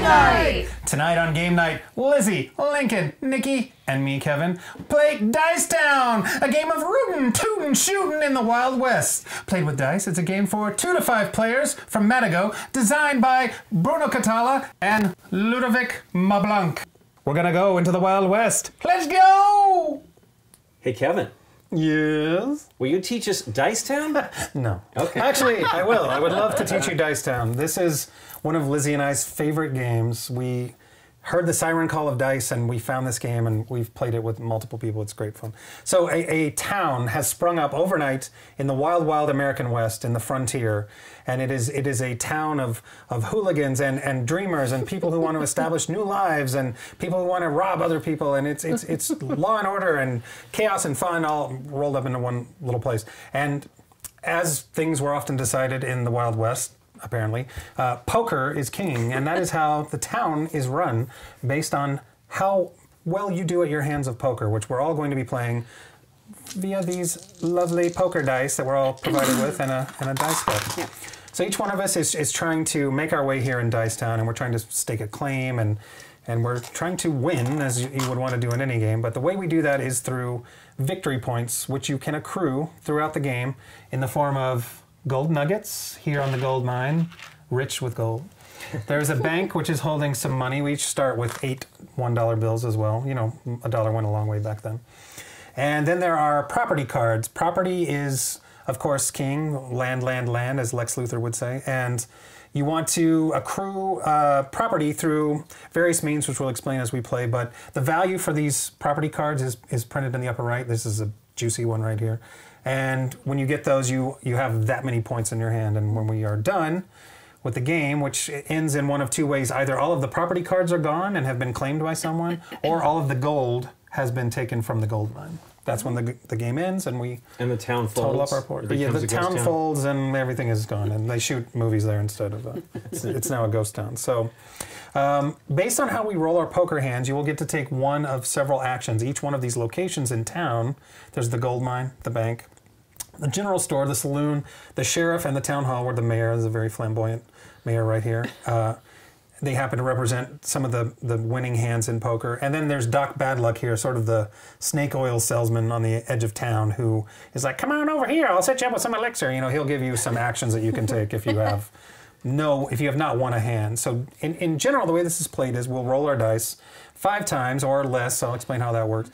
Night! Tonight on Game Night, Lizzie, Lincoln, Nikki, and me, Kevin, play Dice Town, a game of rootin', tootin', shootin' in the Wild West. Played with dice, it's a game for 2 to 5 players from Matagot, designed by Bruno Cathala and Ludovic Maublanc. We're gonna go into the Wild West. Let's go! Hey, Kevin. Yes? Will you teach us Dice Town? No. Okay. Actually, I will. I would love to teach you Dice Town. This is one of Lizzie and I's favorite games. We heard the siren call of dice and we found this game and we've played it with multiple people. It's great fun. So a town has sprung up overnight in the wild, wild American West in the frontier. And it is a town of hooligans and dreamers and people who want to establish new lives and people who want to rob other people. And it's law and order and chaos and fun all rolled up into one little place. And as things were often decided in the Wild West, apparently, poker is king, and that is how the town is run, based on how well you do at your hands of poker, which we're all going to be playing via these lovely poker dice that we're all provided with and a dice deck. Yeah. So each one of us is trying to make our way here in Dice Town, and we're trying to stake a claim, and we're trying to win, as you would want to do in any game. But the way we do that is through victory points, which you can accrue throughout the game in the form of gold nuggets here on the gold mine, rich with gold. There's a bank which is holding some money. We each start with 8 $1 bills as well. You know, a dollar went a long way back then. And then there are property cards. Property is, of course, king. Land, land, land, as Lex Luthor would say. And you want to accrue property through various means, which we'll explain as we play. But the value for these property cards is printed in the upper right. This is a juicy one right here. And when you get those, you have that many points in your hand. And when we are done with the game, which ends in one of 2 ways, either all of the property cards are gone and have been claimed by someone, or all of the gold has been taken from the gold mine. That's when the game ends, and we the town folds. Total up our port. Yeah, the town folds, and everything is gone, and they shoot movies there instead of it's now a ghost town. So, based on how we roll our poker hands, you will get to take one of several actions. Each one of these locations in town, there's the gold mine, the bank, the general store, the saloon, the sheriff, and the town hall, where the mayor is a very flamboyant mayor right here. They happen to represent some of the winning hands in poker. And then there's Doc Badluck here, sort of the snake oil salesman on the edge of town, who is like, come on over here, I'll set you up with some elixir. You know, he'll give you some actions that you can take if you have not won a hand. So in general, the way this is played is we'll roll our dice 5 times or less. I'll explain how that works.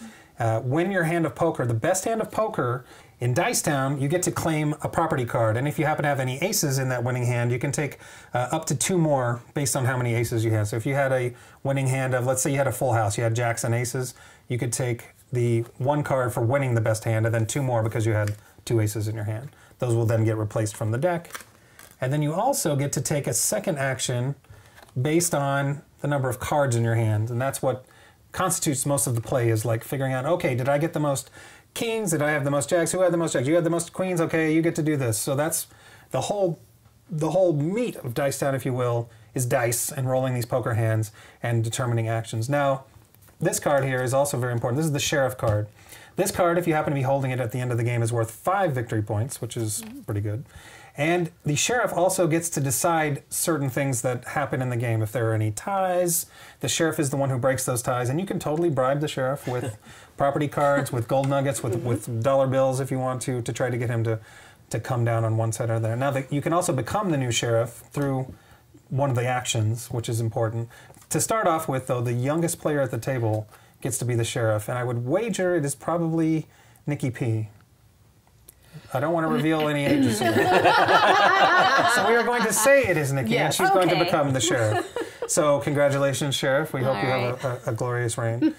Win your hand of poker. The best hand of poker in Dice Town, you get to claim a property card, and if you happen to have any aces in that winning hand, you can take up to 2 more based on how many aces you have. So if you had a winning hand of, let's say you had a full house, you had jacks and aces, you could take the 1 card for winning the best hand, and then 2 more because you had 2 aces in your hand. Those will then get replaced from the deck. And then you also get to take a second action based on the number of cards in your hand, and that's what constitutes most of the play, is like figuring out, okay, did I get the most kings? Did I have the most jacks? Who had the most jacks? You had the most queens? Okay, you get to do this. So that's the whole meat of Dice Town, if you will, is dice and rolling these poker hands and determining actions. Now, this card here is also very important. This is the sheriff card. This card, if you happen to be holding it at the end of the game, is worth 5 victory points, which is pretty good. And the sheriff also gets to decide certain things that happen in the game. If there are any ties, the sheriff is the one who breaks those ties. And you can totally bribe the sheriff with property cards, with gold nuggets, with dollar bills if you want to try to get him to come down on one side or the other. Now, you can also become the new sheriff through one of the actions, which is important. To start off with, though, the youngest player at the table gets to be the sheriff. And I would wager it is probably Nikki P. I don't want to reveal any ages here. So we are going to say it is Nikki, and she's going to become the sheriff. So congratulations, Sheriff. We hope you have a glorious reign.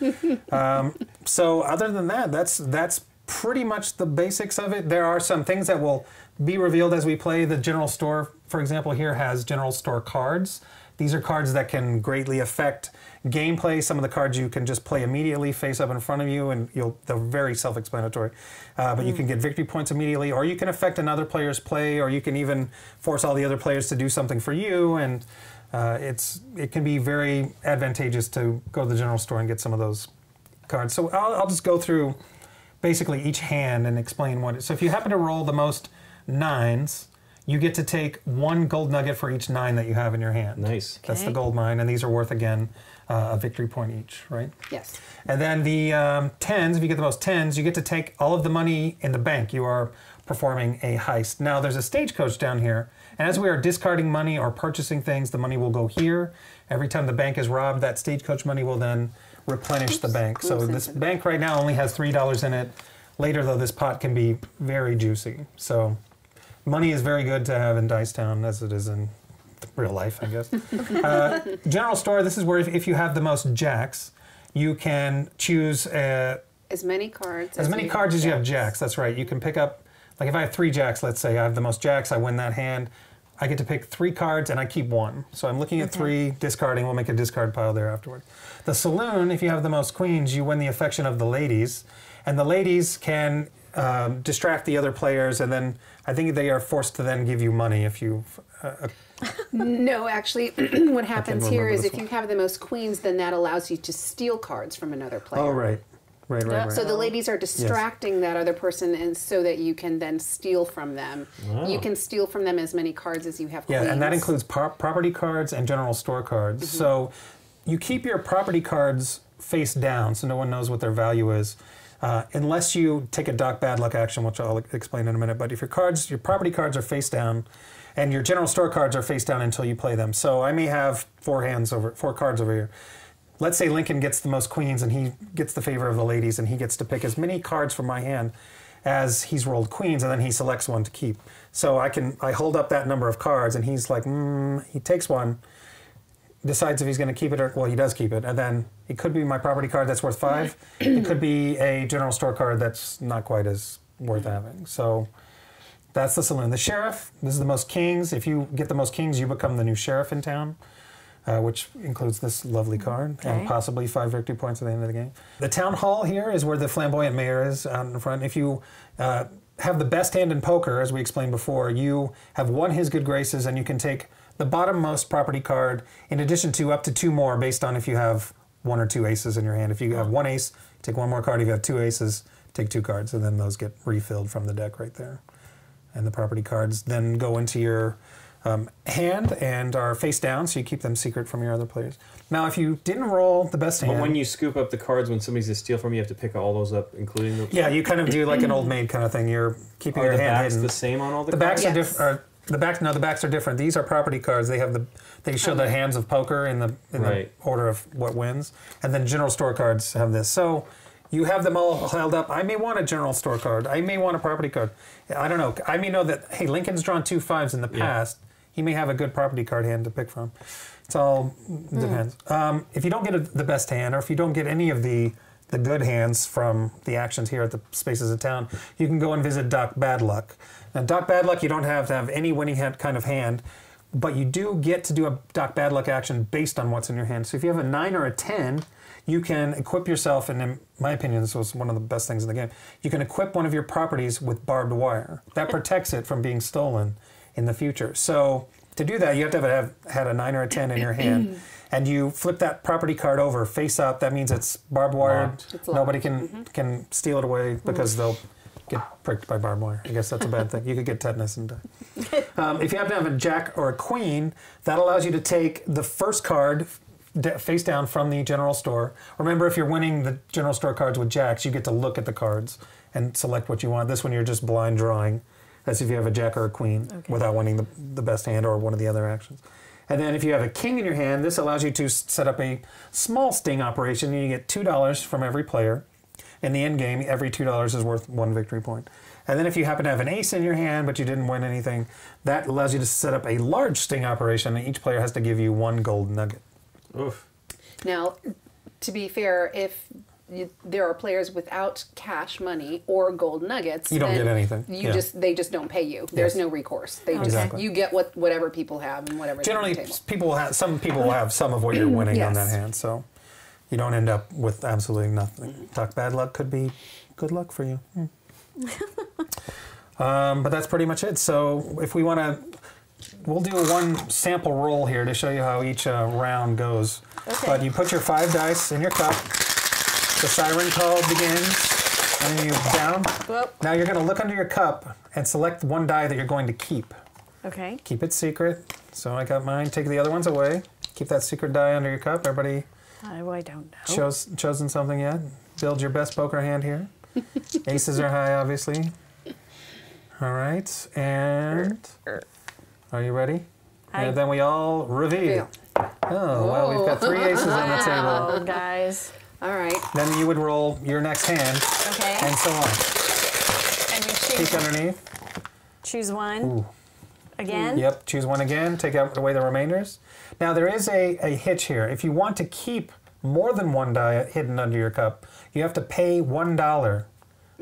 So other than that, that's pretty much the basics of it. There are some things that will be revealed as we play. The general store, for example, here has general store cards. These are cards that can greatly affect gameplay. Some of the cards you can just play immediately face up in front of you, and they're very self-explanatory. But you can get victory points immediately, or you can affect another player's play, or you can even force all the other players to do something for you. And it can be very advantageous to go to the general store and get some of those cards. So I'll just go through basically each hand and explain what it is. So if you happen to roll the most 9s, you get to take 1 gold nugget for each 9 that you have in your hand. Nice. That's the gold mine, and these are worth, again, a victory point each, right? Yes. And then the 10s, if you get the most 10s, you get to take all of the money in the bank. You are performing a heist. Now, there's a stagecoach down here, and as we are discarding money or purchasing things, the money will go here. Every time the bank is robbed, that stagecoach money will then replenish the bank. So this bank right now only has $3 in it. Later, though, this pot can be very juicy. So money is very good to have in Dicetown, as it is in real life, I guess. General store, this is where if you have the most jacks, you can choose as many cards as you have jacks. That's right. You can pick up, like if I have 3 jacks, let's say I have the most jacks, I win that hand. I get to pick 3 cards and I keep 1. So I'm looking at 3, discarding. We'll make a discard pile there afterward. The saloon, if you have the most queens, you win the affection of the ladies. And the ladies can distract the other players, and then I think they are forced to then give you money if you... No, actually, what happens here is if you have the most queens, then that allows you to steal cards from another player. Oh, right. Right. So the ladies are distracting that other person, and so that you can then steal from them. Wow. You can steal from them as many cards as you have queens. Yeah, and that includes property cards and general store cards. So you keep your property cards face down so no one knows what their value is. Unless you take a Doc Bad Luck action, which I'll explain in a minute. But if your property cards are face down, and your general store cards are face down until you play them. So I may have 4 cards over here. Let's say Lincoln gets the most queens, and he gets the favor of the ladies, and he gets to pick as many cards from my hand as he's rolled queens, and then he selects one to keep. So I hold up that number of cards, and he's like, he takes one, decides if he's going to keep it, or, well, he does keep it, and then it could be my property card that's worth 5. It could be a general store card that's not quite as worth having. So that's the saloon. The sheriff, this is the most kings. If you get the most kings, you become the new sheriff in town, which includes this lovely card, and possibly 5 victory points at the end of the game. The town hall here is where the flamboyant mayor is out in front. If you have the best hand in poker, as we explained before, you have won his good graces, and you can take the bottommost property card in addition to up to 2 more based on if you have 1 or 2 aces in your hand. If you have 1 ace, take 1 more card. If you have 2 aces, take 2 cards, and then those get refilled from the deck right there. And the property cards then go into your hand and are face down, so you keep them secret from your other players. Now, if you didn't roll the best hand... But when you scoop up the cards when somebody's to steal from you, you have to pick all those up, including the... Yeah, you kind of do like an old maid kind of thing. You're keeping your hand hidden. Are the backs the same on all the cards? Backs are different. The backs are different. These are property cards. They have they show the hands of poker in the order of what wins, and then general store cards have this. So you have them all held up. I may want a general store card. I may want a property card. I don't know. I may know that Lincoln's drawn 2 5s in the past. He may have a good property card hand to pick from. It's all depends. If you don't get the best hand, or if you don't get any of the good hands from the actions here at the Spaces of Town, you can go and visit Doc Bad Luck. Now, Doc Bad Luck, you don't have to have any winning kind of hand, but you do get to do a Doc Bad Luck action based on what's in your hand. So if you have a 9 or a 10, you can equip yourself, and in my opinion, this was one of the best things in the game, you can equip one of your properties with barbed wire. That protects it from being stolen in the future. So to do that, you have to have had a 9 or a 10 in your hand, and you flip that property card over face up. That means it's barbed wire. Nobody can steal it away because they'll get pricked by barbed wire. I guess that's a bad thing. You could get tetanus and die. If you happen to have a jack or a queen, that allows you to take the first card face down from the general store. Remember, if you're winning the general store cards with jacks, you get to look at the cards and select what you want. This one, you're just blind drawing. That's if you have a jack or a queen without winning the best hand or one of the other actions. And then if you have a king in your hand, this allows you to set up a small sting operation, and you get $2 from every player. In the end game, every $2 is worth 1 victory point. And then if you happen to have an ace in your hand, but you didn't win anything, that allows you to set up a large sting operation, and each player has to give you 1 gold nugget. Oof. Now, to be fair, if there are players without cash money or gold nuggets, you don't get anything. They just don't pay you. There's no recourse. They just you get whatever people have and whatever. Generally, some people will have some of what you're winning on that hand, so you don't end up with absolutely nothing. Doc Bad Luck could be good luck for you. But that's pretty much it. So if we want to, we'll do one sample roll here to show you how each round goes. Okay. But you put your 5 dice in your cup. The siren call begins, and then you down. Whoop. Now you're going to look under your cup and select 1 die that you're going to keep. Okay. Keep it secret. So I got mine. Take the other ones away. Keep that secret die under your cup. Everybody I don't know. chosen something yet? Build your best poker hand here. Aces are high, obviously. All right. And are you ready? And then we all reveal. Oh, well, we've got 3 aces on the table. Oh, guys. All right. Then you would roll your next hand. Okay. And so on. And you choose, Peek underneath. choose one. Ooh. Again? Yep, choose one again. Take out away the remainders. Now, there is a hitch here. If you want to keep more than one die hidden under your cup, you have to pay $1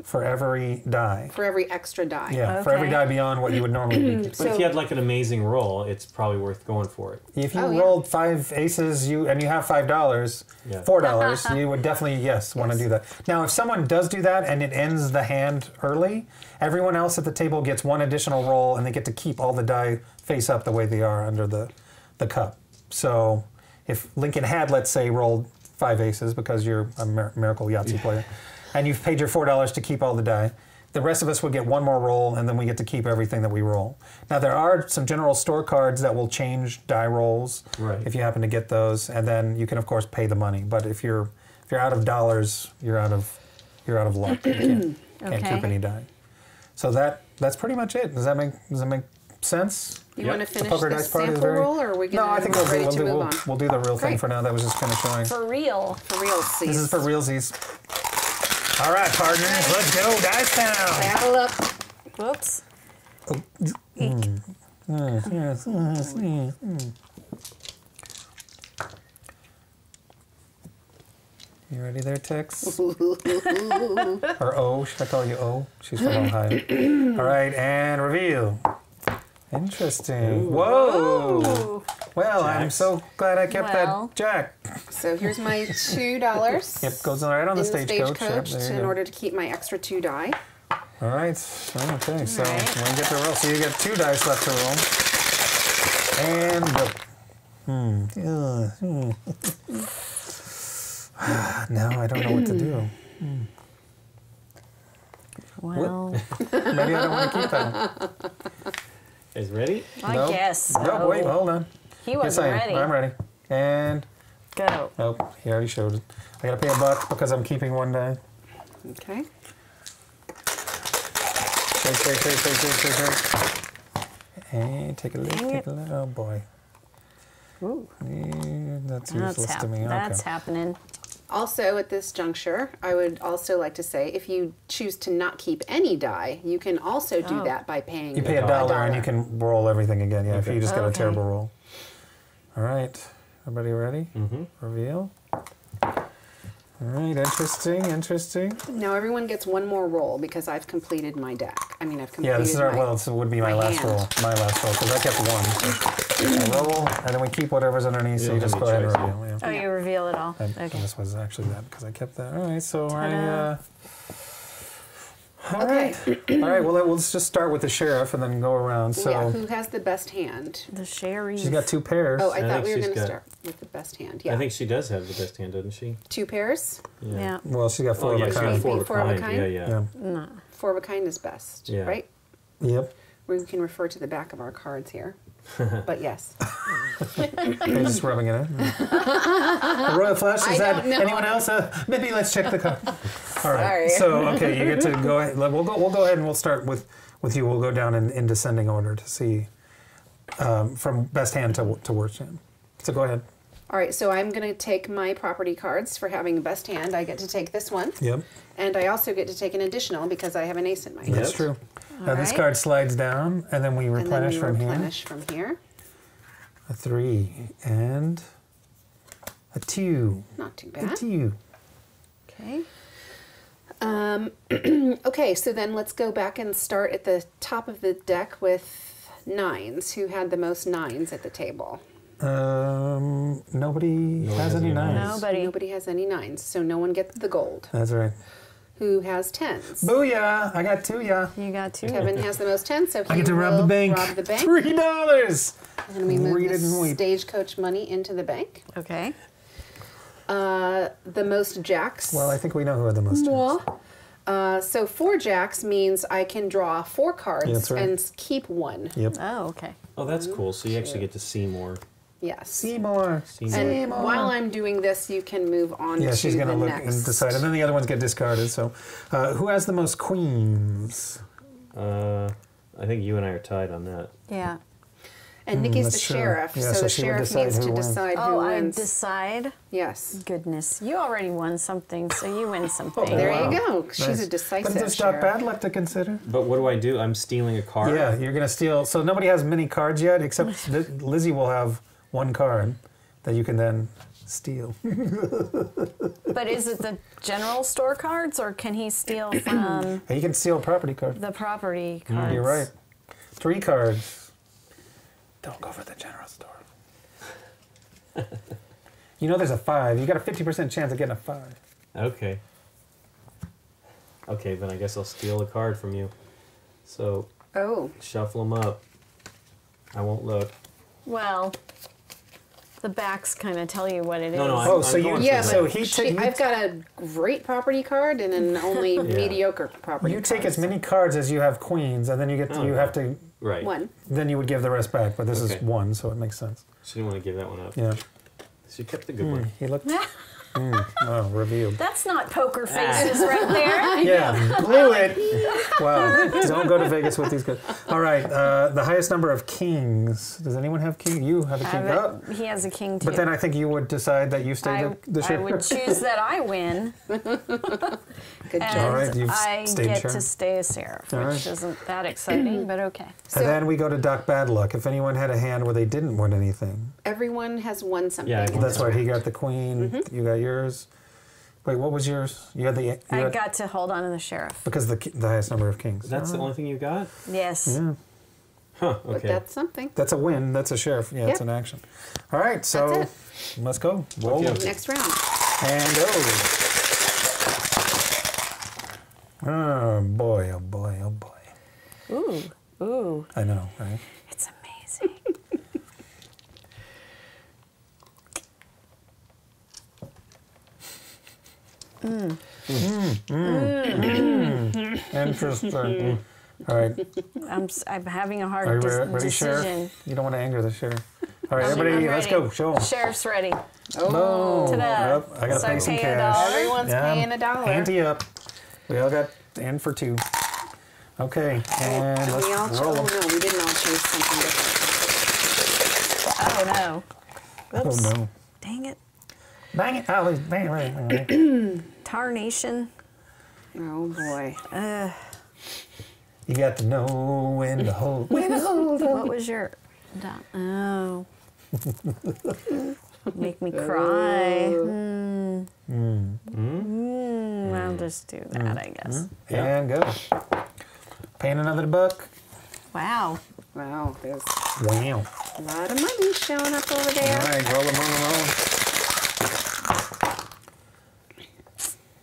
for every die. For every extra die. Yeah, for every Okay. die beyond what you would normally be keeping. But if you had like an amazing roll, it's probably worth going for it. If you Oh, yeah. rolled 5 aces and you have $5, Yeah. $4, you would definitely, want to do that. Now, if someone does do that and it ends the hand early, everyone else at the table gets 1 additional roll and they get to keep all the die face up the way they are under the cup. So if Lincoln had, let's say, rolled 5 aces because you're a miracle Yahtzee player, and you've paid your $4 to keep all the die, the rest of us would get 1 more roll, and then we get to keep everything that we roll. Now, there are some general store cards that will change die rolls if you happen to get those, and then you can, of course, pay the money. But if you're out of dollars, you're out of luck. You can't keep any die. So that's pretty much it. Does that make sense? You want to finish poker the dice part is sample very- roll, or are we going No, I think ready to move on? we'll do the real thing Great. for now. That was just kind of showing. For real. For real, see. This is for realsies. All right, partners, let's go Dice Town. Battle up. Whoops. You ready there, Tex? Or O, should I call you O? She's from Ohio. All right, and reveal. Interesting. Whoa. Ooh. Well, I'm Jacks. so glad I kept Well. that Jack. So here's my $2. Yep, goes right on the stagecoach. Yep, there you in go. order to keep my extra 2 die. All right. Okay, so right. when you get to roll, so you get 2 dice left to roll. And go. Now I don't know what to do. Well, Maybe I don't want to keep that. Is ready? I Nope. guess so. No, wait, hold on. He Yes, wasn't I am. ready. I'm ready. And Go. nope, he already showed it. I gotta pay $1 because I'm keeping 1 die. Okay. Shake. Hey, take a look, Dang take a look. Oh boy. Ooh. That's useless to me. That's Okay. happening. Also, at this juncture, I would also like to say, if you choose to not keep any die, you can also do that by paying You pay $1 and you can roll everything again. Yeah, if you just got a Okay. terrible roll. All right, everybody ready? Mm-hmm. Reveal. All right, interesting. Now everyone gets 1 more roll because I've completed my deck. I mean, I've completed Yeah, this is this would be my my last hand. roll. My last roll, because I kept 1. I roll, and then we keep whatever's underneath, so You you don't just have go ahead and any choice, reveal. Yeah. Oh, you reveal it all. And Okay. this was actually that, because I kept that. All right, so Ta-da. All right. Well, let's just start with the sheriff and then go around. So yeah, who has the best hand? The sherry. she's got 2 pairs. Oh, I thought think we were she's going to got- start with the best hand. Yeah. I think she does have the best hand, doesn't she? 2 pairs. Yeah. Well, she's got 4 Oh, yeah, of a she's got kind. 4 of a Four of a kind. kind? Yeah. Yeah. No. 4 of a kind is best, Yeah. right? Yep. We can refer to the back of our cards here. But yes. They're just rubbing it in. The Royal Flush, is I that don't know. anyone else? Maybe let's check the card. All right. Sorry. So, okay, you get to go ahead. We'll go ahead and we'll start with you. We'll go down in descending order to see from best hand to worst hand. So go ahead. All right, so I'm going to take my property cards for having best hand. I get to take this one. Yep. And I also get to take an additional because I have an ace in my hand. That's Yep. true. Now this right. card slides down, and then we And then replenish we from replenish from here. here. A 3 and a 2. Not too A bad. 2. Okay. Okay, so then let's go back and start at the top of the deck with 9s. Who had the most 9s at the table? Nobody has any 9s. Nobody. Nobody has any 9s, so no one gets the gold. That's right. Who has 10s? Booyah! I got 2, yeah. You got 2. Kevin has the most 10s, so he I get to rob the will bank. rob the bank. $3. And we move Read it and the weep. stagecoach money into the bank. Okay. The most jacks. Well, I think we know who had the most. Moi. So 4 jacks means I can draw 4 cards that's right. and keep 1. Yep. Oh, okay. Oh, that's cool. So you actually get to see more. Yes. Seymour. And while I'm doing this, you can move on Yeah, to she's going to the look next. and decide. And then the other ones get discarded. So who has the most queens? I think you and I are tied on that. Yeah. And Nikki's the that's true. sheriff, Yeah, so so the she would sheriff decide needs who to wins. decide who Oh, I wins. decide? Yes. Goodness. You already won something, so you win something. There wow. you go. She's Nice. a decisive But there's Doc sheriff. Bad Luck to consider. But what do? I'm stealing a card? Yeah, you're going to steal. So nobody has many cards yet, except Lizzie will have 1 card that you can then steal. But is it the general store cards, or can he steal from You can steal a property card. the property cards? You're right. 3 cards. Don't go for the general store. You know there's a 5. You got a 50% chance of getting a 5. Okay. Okay, then I guess I'll steal a card from you. So, Oh. shuffle them up. I won't look. Well, the backs kind of tell you what it is. No, Oh, so you going Yeah, for so but he I've got a great property card and an only mediocre property you take cards. as many cards as you have queens, and then you get Oh, you okay. have to. Right. 1. Then you would give the rest back, but this is Okay. 1, so it makes sense. She didn't want to give that one up. Yeah. She kept the good one. He looked. Oh, revealed. That's not poker faces right there. Yeah, blew it. Wow. Don't go to Vegas with these guys. All right, the highest number of kings. Does anyone have king? You have a king. Oh. He has a king too. But then I think you would decide that you stay the I sheriff. would choose that I win, Good and job. All right, you've I stayed get sheriff. to stay a sheriff, All which right. isn't that exciting, but okay. So And then we go to Doc Bad Luck. If anyone had a hand where they didn't win anything, everyone has won something. Yeah, I think that's this right. He round. got the queen. You got yours. Wait, what was yours? You had the. You I had, got to hold on to the sheriff. because the highest number of kings. That's the only thing you got? Yes. Yeah, Huh, But okay. that's something. that's a win. That's a sheriff. Yeah, it's Yep. an action. All right, so That's let's go. Roll Okay. Next round. and go. Oh boy! Oh boy! Oh boy! Ooh, ooh, I know, right? it's amazing. Interesting. All right, I'm having a hard are you ready, decision. Sheriff? You don't want to anger the sheriff. All right, I'm everybody, let's ready. go. Show 'em. Sheriff's ready. Oh, Boom. Ta-da. Yep, I gotta So pay some pay a cash. dollar. Everyone's paying a dollar. Ante up. We all got in for 2. Okay, and we all let's roll 'em. no, we didn't all choose something different. Oh no. Oops. Oh no. Dang it. Bang it. Oh, bang it. Tarnation. Oh boy. You got to know when to hold. When to hold. What was your... Oh. Make me cry. I'll just do that, I guess. And go. Paying another buck. Wow. Wow, there's Wow. a lot of money showing up over All there. right, roll 'em, roll 'em, roll 'em.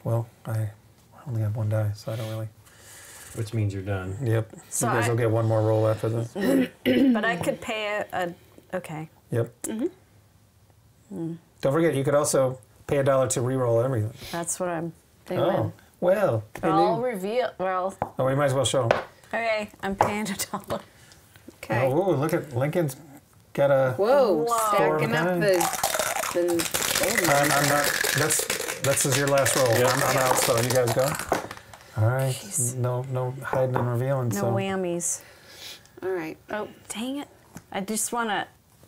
Well, I only have 1 die, so I don't really. Which means you're done. Yep. So you guys I- will get 1 more roll after this. But I could pay a okay. Yep. Don't forget, you could also pay $1 to re-roll everything. That's what I'm Oh, doing. well. I'll reveal... Well, Oh, we might as well show 'em. okay, I'm paying $1. Okay. Oh, ooh, look at Lincoln's got a. Whoa, Whoa. stacking up Kind. the I'm not. This is your last roll. Yeah. I'm out, so you guys go. All right. No hiding and revealing. No so. whammies. All right. Oh, dang it. I just want to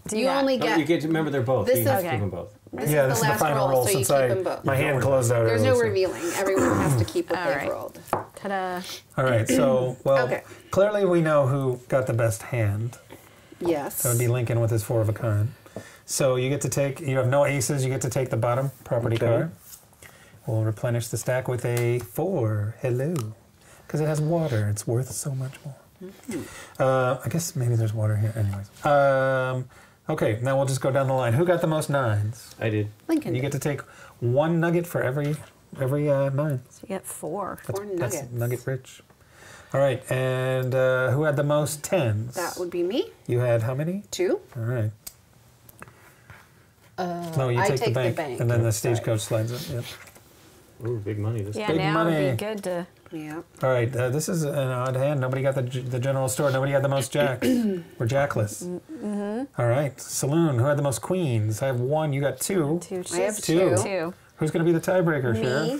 do You that. only No, get you get to remember they're both. This You have is- to Okay. keep them both. this Yeah, is this the is the last final roll so you since keep them both. my hand closed out. There's early, no so- revealing. Everyone has to keep what All they've right. rolled. Ta-da. All right. So, well, Okay. clearly we know who got the best hand. Yes. That would be Lincoln with his 4 of a kind. So you get to take. You have no aces. You get to take the bottom property Okay. card. We'll replenish the stack with a 4. Hello. Because it has water. It's worth so much more. I guess maybe there's water here. Anyways. Okay, now we'll just go down the line. Who got the most 9s? I did. Lincoln. You get to take 1 nugget for every 9. So you get 4. Four That's nuggets. nugget rich. All right, and who had the most 10s? That would be me. You had how many? 2. All right. No, you I take the bank, and then the stagecoach slides in. Yep. Ooh, big money this Yeah, Big now money. it'd be good to Yeah. All right, this is an odd hand. Nobody got the general store. Nobody had the most jacks. We're jackless. All right, saloon. Who had the most queens? I have 1. You got 2. I have 2. 2. Who's going to be the tiebreaker, Me.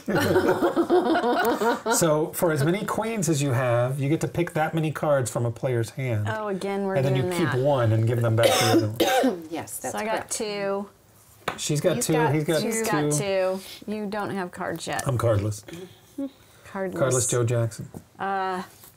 Sheriff? So for as many queens as you have, you get to pick that many cards from a player's hand. Oh, again, we're and then doing you that. keep 1 and give them back to the other one. Yes, that's So I got 2. She's got He's 2. got He's got 2. She's got 2. You don't have cards yet. I'm cardless. Cardless Joe Jackson.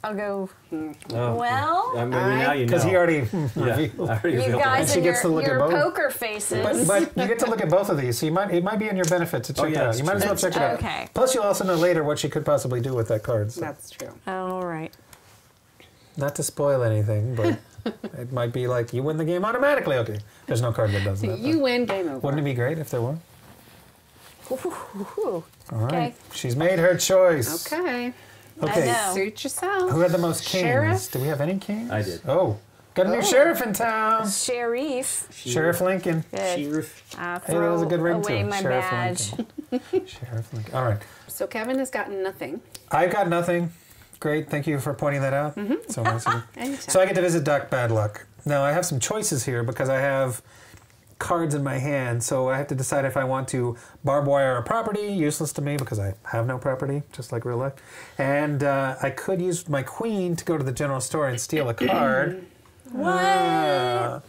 I'll go. Oh, Well, I mean, now you know. Because he already Yeah, I revealed. already you revealed guys that. she and gets to look at your both. poker faces. But you get to look at both of these, so it might be in your benefit to check it yeah, out. that's You might as well true. check it out. Okay. Plus, you'll also know later what she could possibly do with that card. So. That's true. All right. Not to spoil anything, but it might be like you win the game automatically. Okay, there's no card that does that. You win, game over. Wouldn't it be great if there were? Ooh. All right. Okay. She's made her choice. Okay. Okay. I know. Suit yourself. Who had the most kings? Sheriff? Do we have any kings? I did. Oh, got a new sheriff in town. Sheriff. Sheriff Lincoln. Good. Sheriff. I'll Hey, that was a throw good ring away too. my Sheriff badge. Lincoln. Sheriff Lincoln. All right. So Kevin has gotten nothing. I've got nothing. Great. Thank you for pointing that out. So nice of you. Anytime. So I get to visit Doc Badluck. Now I have some choices here because I have cards in my hand. So I have to decide if I want to barbed wire a property, useless to me because I have no property, just like real life. And I could use my queen to go to the general store and steal a card. What?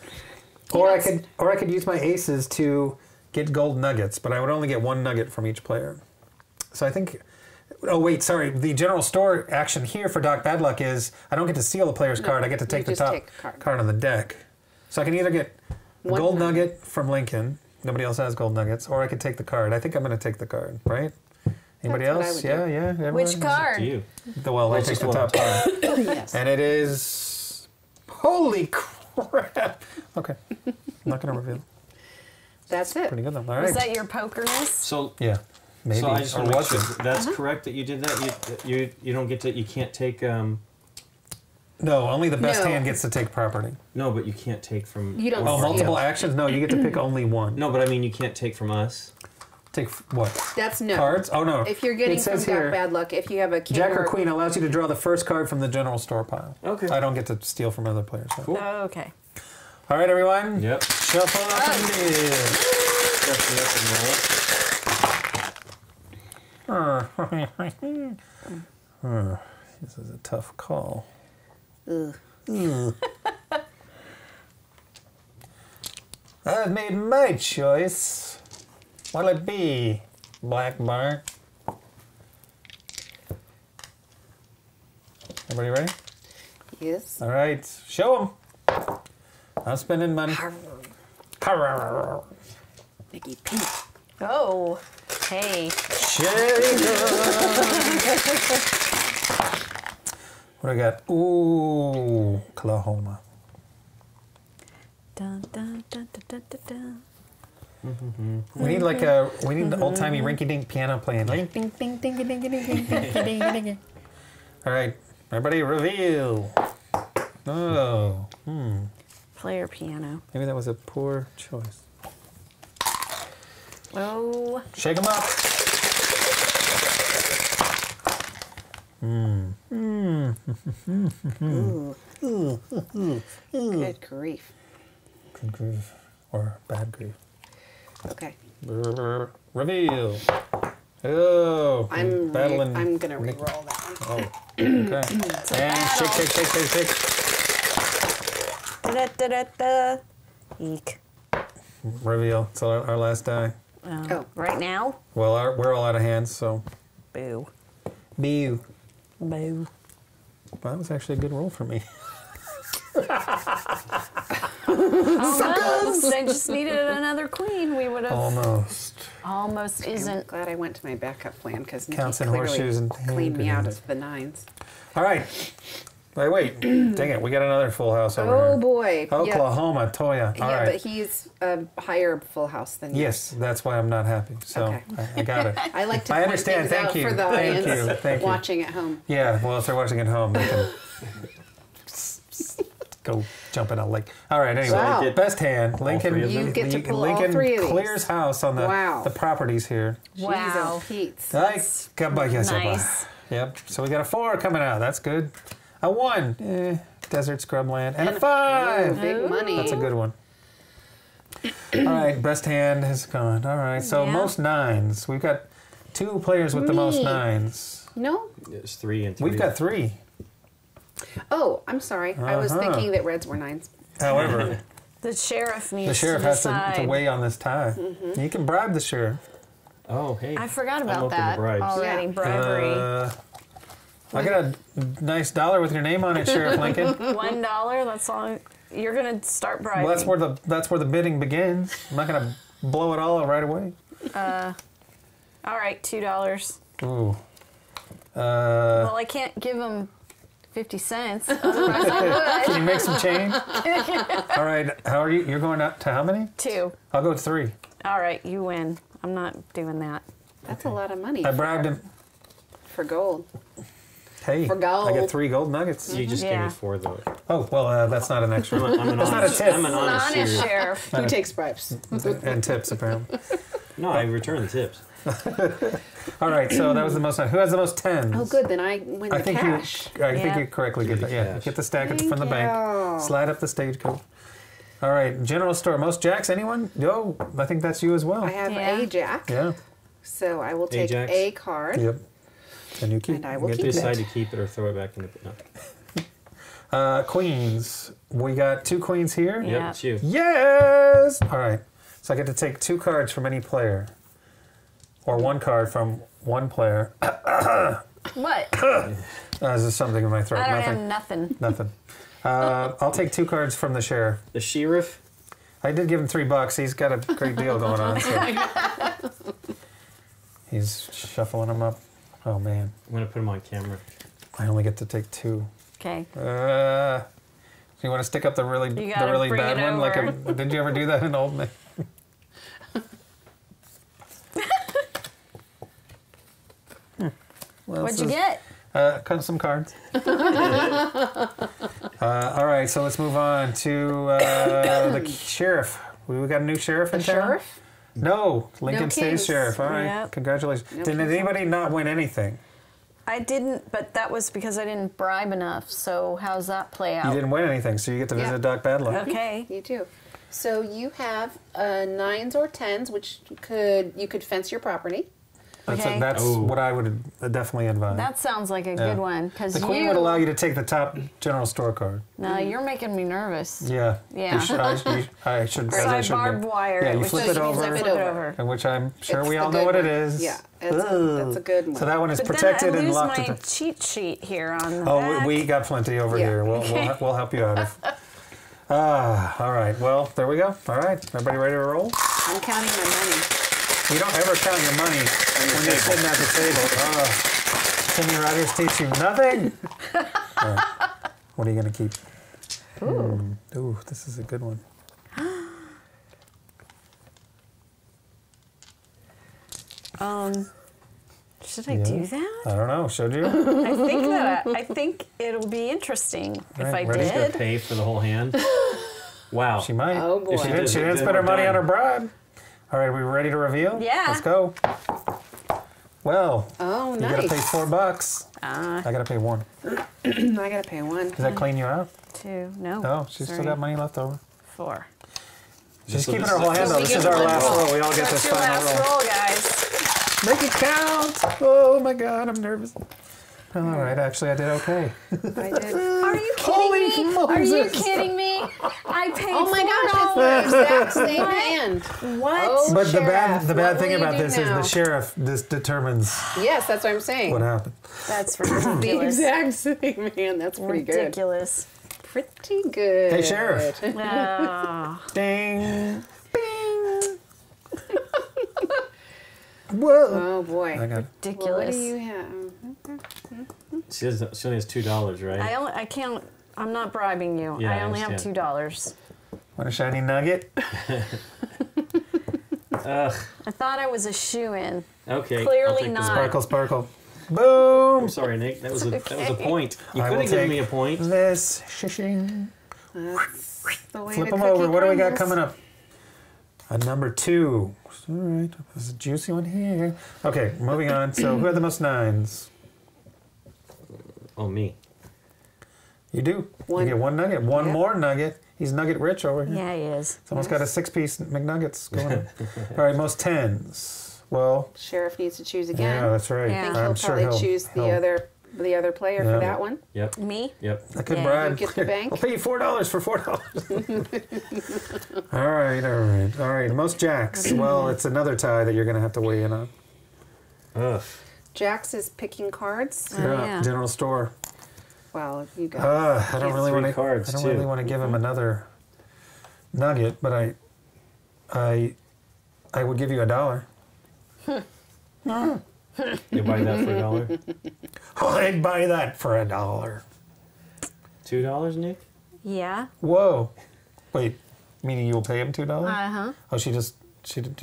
Or I could use my aces to get gold nuggets, but I would only get 1 nugget from each player. So I think. Oh wait, sorry. The general store action here for Doc Badluck is I don't get to steal a player's card. I get to take the just top take a card. on the deck. So I can either get a One gold nugget. nugget from Lincoln. Nobody else has gold nuggets, or I could take the card. I think I'm going to take the card. Right? Anybody That's what I else? would Yeah, do. yeah. Everyone? Which To card? you. Well, I take the top card, Yes. and it is. Holy crap! Okay, I'm not going to reveal. That's it. Pretty good though. All Was right. that your pokerness? So, Yeah, maybe. so I just or want to was make it? sure that's correct that you did that. You don't get to. You can't take. No, only the best No. hand gets to take property. No, but you can't take from. You don't Oh, steal. multiple actions? No, you get to pick only one. No, but I mean you can't take from us. Take what? That's no. Cards? Oh, no. If you're getting It from says Doc here, Badluck, if you have a king Jack or Queen allows you to draw the first card from the general store pile. Okay. I don't get to steal from other players. So. Cool. Oh, okay. All right, everyone. Yep. Shuffle up and deal. This is a tough call. Ugh. I've made my choice. What'll it be, Black Bart? Everybody ready? Yes. All right, show them. I'm spending money. Nikki Pink. Oh, hey. Cherry What do I got? Ooh, Oklahoma. Dun, dun, dun, dun, dun, dun, dun. We need like we need the old timey rinky dink piano playing. Like, ding, ding, ding, ding, ding, ding, ding, ding, ding, ding. All right, everybody reveal. Oh, Player piano. maybe that was a poor choice. Oh, Shake them up. Good grief. Good grief or bad grief. Okay. Reveal. Oh, I'm gonna Nikki. re-roll that one. Oh, okay. And shake, shake, shake, shake, shake. da-da-da-da-da. Eek. Reveal. It's our last die. Oh. Right now? Well, we're all out of hands, so. Boo. Boo. Boo. Well, that was actually a good roll for me. Almost. I just needed another queen. We would have. Almost. Almost I'm isn't. glad I went to my backup plan because Nikki Counts in clearly horseshoes and cleaned me out grenades. of the nines. All right. Wait. Dang it. We got another full house over Oh here. boy. Oklahoma, Toya. All Yeah, right. but he's a higher full house than you. Yes, that's why I'm not happy. So Okay. I got it. I like to I point understand. things Thank out you. for the Thank audience you. Thank you. watching at home. Yeah, well, if they're watching at home, they can go jump in a lake. All right, anyway. Wow. Get Best hand. Lincoln, three of them? You get to pull all Lincoln three of these. clears house on the, Wow. the properties here. Wow. Jeez, Pete. Nice. Nice. Yep. So we got a 4 coming out. That's good. A 1. Desert Scrubland. And a 5. Big money. That's a good one. All right. Best hand has gone. All right. So most 9s. We've got 2 players with the most 9s. No? It's 3 and 3. We've got 3. Oh, I'm sorry. I was thinking that reds were 9s. However, The sheriff needs the sheriff to has decide. to weigh on this tie. You can bribe the sheriff. Oh, hey. I forgot I'm about open to that bribes. already. Yeah. Bribery. I got a nice dollar with your name on it, Sheriff Lincoln. $1. That's all. You're gonna start bribing. Well, that's where the bidding begins. I'm not gonna blow it all right away. All right, $2. Ooh. Well, I can't give him 50 cents. Otherwise, I Can you make some change? All right. How are you? You're going up to how many? would. 2. I'll go 3. All right, you win. I'm not doing that. That's a lot of money. I bribed him. For gold. Hey, For gold. I get 3 gold nuggets. You just gave Yeah. me 4, though. Oh, well, that's not an extra. That's not a tip. I'm an honest Honest sheriff. sheriff. Who takes bribes? And tips, apparently. No, I return the tips. All right, so that was the most. Who has the most 10s? Oh, good. Then I win I the think cash. I think Yeah. you correctly get that. Yeah, Cash. get the stack Thank from the bank. you. Slide up the stagecoach. All right, general store. Most jacks. Anyone? Yo, I think that's you as well. I have Yeah. a jack. Yeah. So I will take Ajax. a card. Yep. And you keep. And I will get keep the- Decide to keep it or throw it back in the... No. Queens. We got 2 queens here. Yeah. Yep, it's you. Yes. All right. So I get to take 2 cards from any player, or 1 card from 1 player. What? Is there something in my throat? I don't have Nothing. nothing. Nothing. I'll take 2 cards from the sheriff. The sheriff? I did give him $3. He's got a great deal going on. So. He's shuffling them up. Oh man, I'm going to put him on camera. I only get to take 2. Okay. You want to stick up the really gotta bring bad it one? Like over. did you ever do that in Old Man? Well, What'd you get? Some cards. All right, so let's move on to the sheriff. We got a new sheriff in The town? sheriff? No, Lincoln State's kings. sheriff. All right, Yep. congratulations. No Did kings. anybody not win anything? I didn't, but that was because I didn't bribe enough. So how's that play out? You didn't win anything, so you get to visit Yeah. Doc Badluck. Okay. You do. So you have 9s or 10s, which you could fence your property. Okay. That's Oh. what I would definitely advise. That sounds like a Yeah. good one. Because The queen would allow you to take the top general store card. No, you're making me nervous. Yeah. Yeah. I should. I should. as I Side should barbed do. wire. Yeah, you which flip just it means I over. flip it over. And which I'm sure It's we the all know good what it one. is. Yeah, that's a good one. So that one is But protected then I and lose locked. my cheat sheet here on the Oh, back. we got plenty over Yeah. here. We'll help you out. All right. Well, there we go. All right. Everybody ready to roll? I'm counting my money. You don't ever count your money when you're sitting at the table. Timmy Rogers teach you nothing. All right. What are you going to keep? Ooh. Ooh, this is a good one. Should I do that? I don't know. Should you? I think it'll be interesting if Right, I ready? She's going to did. pay for the whole hand. Wow. She might. Oh, boy. If She didn't then spend her we're money done. on her bribe. All right, we ready to reveal? Yeah. Let's go. Well, Oh, you gotta pay nice. $4. Ah, I gotta pay 1. I gotta pay 1. Does that clean you out? 2. No. No, she's still sorry. got money left over. 4. She's So keeping this her is whole the hand first though. we This get is our one last roll. roll. We all get this Your final last roll. roll, guys. Make it count. Oh my God, I'm nervous. All right, actually I did okay. I did. Are you kidding Holy me? Are you Moses. kidding me? I paid Oh my $4. gosh, it's the exact same hand. What? Oh, But the Sheriff, bad what thing will you about do this is now? the sheriff determines Yes, that's what I'm saying. what happened. That's The ridiculous. exact same hand. That's pretty good. Ridiculous. Pretty good. Hey, Sheriff. Oh. Ding. Bing. Whoa. Oh boy. I got Well, what Ridiculous. do you have? She only has $2, right? I can't. I'm not bribing you. Yeah, I I only have understand. $2. Want a shiny nugget? Ugh. I thought I was a shoe-in. Okay. Clearly I'll take not. this. Sparkle, sparkle. Boom. I'm sorry, Nick. That was a okay. point. You I could will have given take me a point. This. Shishing. That's the way Flip the them cookie over. What do we got crumbles. coming up? A number 2. All right. There's a juicy one here. Okay, moving on. So who had the most 9s? Oh, me. You do. One. You get one nugget. One more nugget. He's nugget rich over here. Yeah, he is. He's almost got a 6-piece McNuggets going on. All right, most 10s. Well, Sheriff needs to choose again. yeah, that's right. Yeah. I think I'm he'll sure probably choose the other player for that one. Yep. Me? Yep. I could Yeah, bribe. you get the bank. I'll pay you $4 for $4. All right. Most jacks. Well, it's another tie that you're going to have to weigh in on. Ugh. Jax is picking cards. Yeah. General store. Well, you go. I don't really want to. cards, I don't too. really want to give him another nugget, but I would give you $1. You buy that for $1? I'd buy that for $1. $2, Nick? Yeah. Whoa. Wait, meaning you'll pay him $2? Uh-huh. Oh, did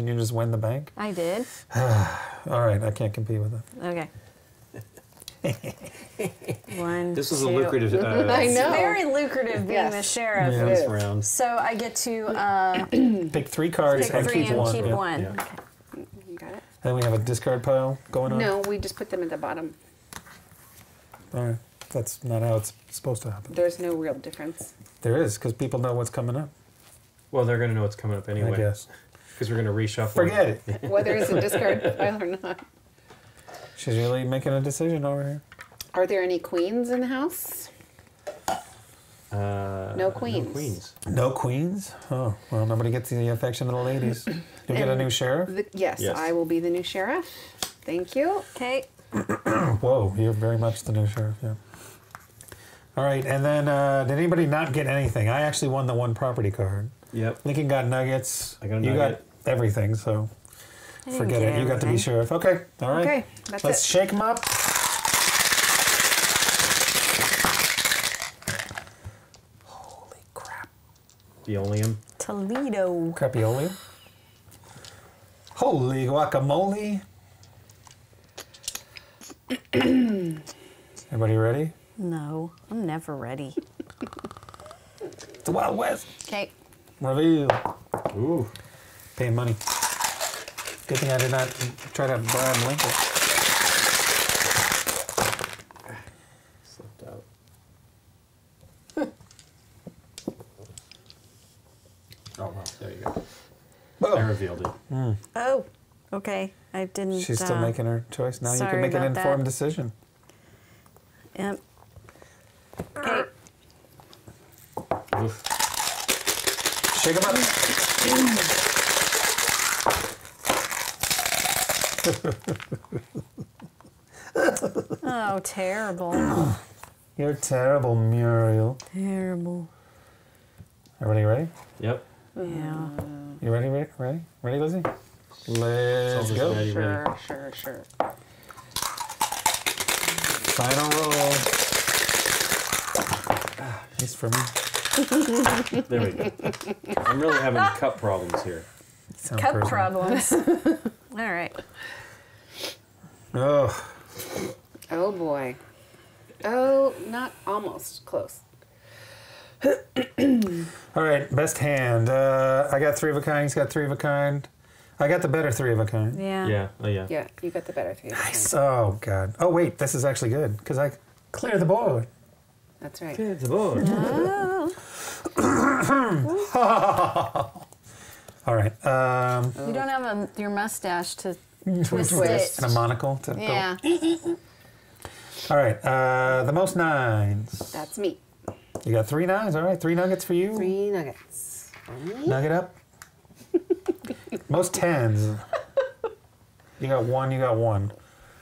you just win the bank? I did. All right, I can't compete with that. Okay. One, This was two. a lucrative I know. Very lucrative being Yes. the sheriff. Yeah. this round. So I get to Pick 3 cards pick and 3 keep and one. keep Yeah. one. Yeah. Okay. You got it? Then we have a discard pile going on. No, we just put them at the bottom. All right, that's not how it's supposed to happen. There's no real difference. There is, because people know what's coming up. Well, they're going to know what's coming up anyway. I guess. Because we're going to reshuffle. Forget it. Whether it's a discard pile or not. She's really making a decision over here. Are there any queens in the house? No queens. No queens. No queens? Oh, well, nobody gets the affection of the ladies. You get a new sheriff? Yes, Yes. I will be the new sheriff. Thank you. Okay. Whoa, you're very much the new sheriff, yeah. All right, and then did anybody not get anything? I actually won the one property card. Yep. Lincoln got nuggets. I got a You nugget. got everything, so I didn't forget get it. You got to be everything. sheriff. Okay, all right. Okay, that's Let's it. shake them up. Holy crap. The Oleum. Toledo. Crapioli. Holy guacamole. Everybody ready? No, I'm never ready. The Wild West. Okay. Reveal. Ooh. Paying money. Good thing I did not try to bribe Lincoln. Slipped out. Oh, well, there you go. I Whoa. revealed it. Oh, okay. I didn't. She's still making her choice. Now you can sorry make an about informed that. decision. Yep. Okay. Oof. Shake them up. Oh, terrible. You're terrible, Muriel. Terrible. Everybody ready? Yep. Yeah. You ready? Ready, Lizzie? Let's Sounds go. ready. Sure. Final roll. He's for me. There we go. I'm really having cup problems here. Sound Cup personal. problems. All right. Oh, Oh boy. Oh, not almost close. all right. Best hand. I got 3 of a kind. He's got 3 of a kind. I got the better 3 of a kind. Yeah. Yeah. Oh, yeah. Yeah, you got the better three. Nice. Oh God. Oh wait, this is actually good because I clear the board. That's right. It's a board. All right. You don't have your mustache to Twist twist it. And a monocle to Yeah. go. All right. The most 9s. That's me. You got 3 9s. All right. 3 nuggets for you. 3 nuggets. Nugget up. Most 10s. You got 1. You got 1.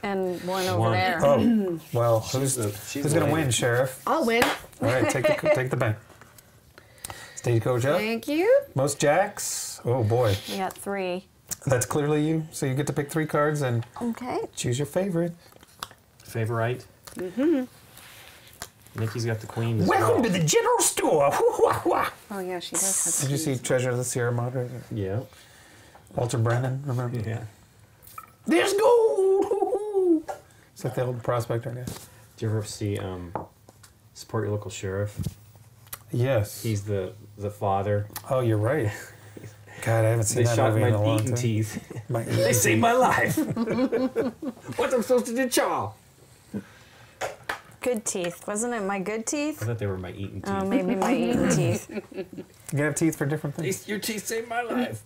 And one over One. there. Oh, well, who's She's gonna win, Sheriff? I'll win. All right, take the bank. Stagecoach up. Thank you. Most jacks. Oh boy, You got 3. that's clearly you. So you get to pick 3 cards and Okay. choose your favorite. Favorite. Mm-hmm. Nikki's got the queen as Welcome well. to the general store. Oh yeah, she does have. Did you see Treasure of the Sierra Madre? Yeah. Walter Brennan, remember? Yeah. There's gold. It's like the old prospector guy. Do you ever see Support Your Local Sheriff? Yes. He's the father. Oh, you're right. God, I haven't seen They that shot movie my in a long eating time. teeth. My They saved my life. What am I supposed to do, Charles? Good teeth. Wasn't it my good teeth? I thought they were my eating teeth. Oh, maybe my eating teeth. You have teeth for different things. Your teeth saved my life.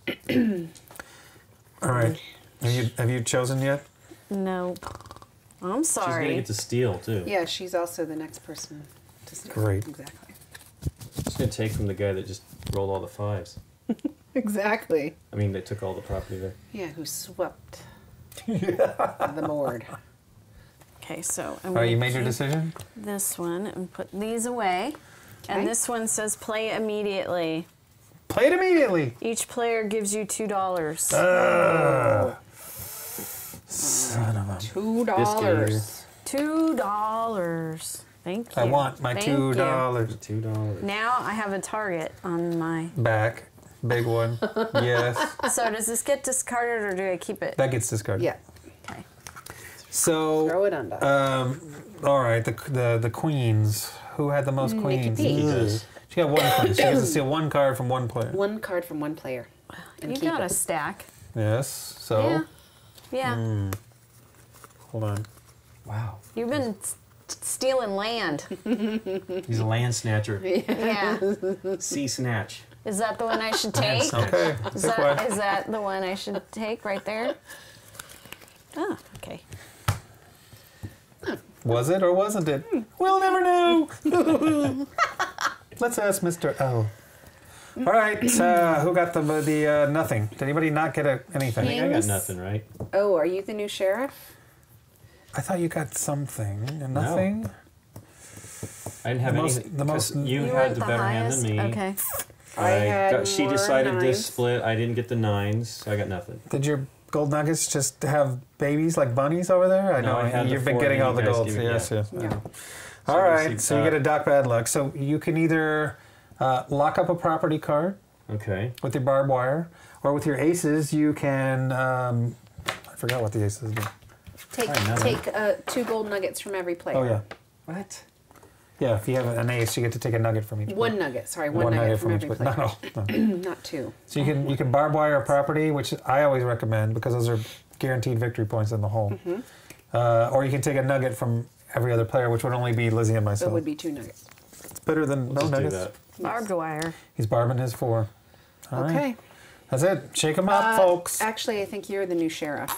All right. Have you chosen yet? No. I'm She's sorry. gonna get to steal too. Yeah, she's also the next person to start. Great. Exactly. She's gonna take from the guy that just rolled all the 5s. Exactly. I mean, they took all the property there. Yeah, who swept the board. Okay, so I'm All right, gonna you made your keep decision? this one and put these away. Okay. And this one says play immediately. Play it immediately. Each player gives you $2. Son of a... $2. $2. Thank you. I want my Thank $2. you. $2. Now I have a target on my. Back. Big one. Yes. So does this get discarded or do I keep it? That gets discarded. Yeah. Okay. So, Throw it under. all right, the queens. Who had the most queens? P. does. She got one queen. She gets to steal one card from one player. One card from one player. And You keep got it. a stack. Yes. So, Yeah. Yeah. hold on. Wow. You've been stealing land. He's a land snatcher. Yeah. Sea snatch. Is that the one I should take? Okay. Is Pick that, one. is that the one I should take right there? Oh, okay. Was it or wasn't it? We'll never know. Let's ask Mr. O. All right. Who got the nothing? Did anybody not get anything? I got nothing, right? Oh, are you the new sheriff? I thought you got something. Nothing. I didn't have The most- anything. the most- 'cause you You had weren't the the better hand highest? than me. Okay. I had She more decided to nines. split. I didn't get the 9s, so I got nothing. Did your gold nuggets just have babies like bunnies over there? I No, know I had the you've been 4 getting that all the you guys golds. gave me, Yes, yeah. yes. I Yeah. know. So All we'll right, see, so you get a dock bad luck. So you can either lock up a property card Okay. with your barbed wire, or with your aces you can. I forgot what the aces do. Take Probably take 2 gold nuggets from every player. Oh yeah, What? yeah. If you have an ace, you get to take a nugget from each. One nugget. Sorry, one nugget from every player. player. No. Not 2. So you can barbed wire a property, which I always recommend because those are guaranteed victory points in the hole. Or you can take a nugget from every other player, which would only be Lizzie and So myself. it would be 2 nuggets. It's better than no Just do nuggets. that. Barbed wire. He's barbing his 4. All right. Okay. That's it. Shake them up, folks. Actually, I think you're the new sheriff.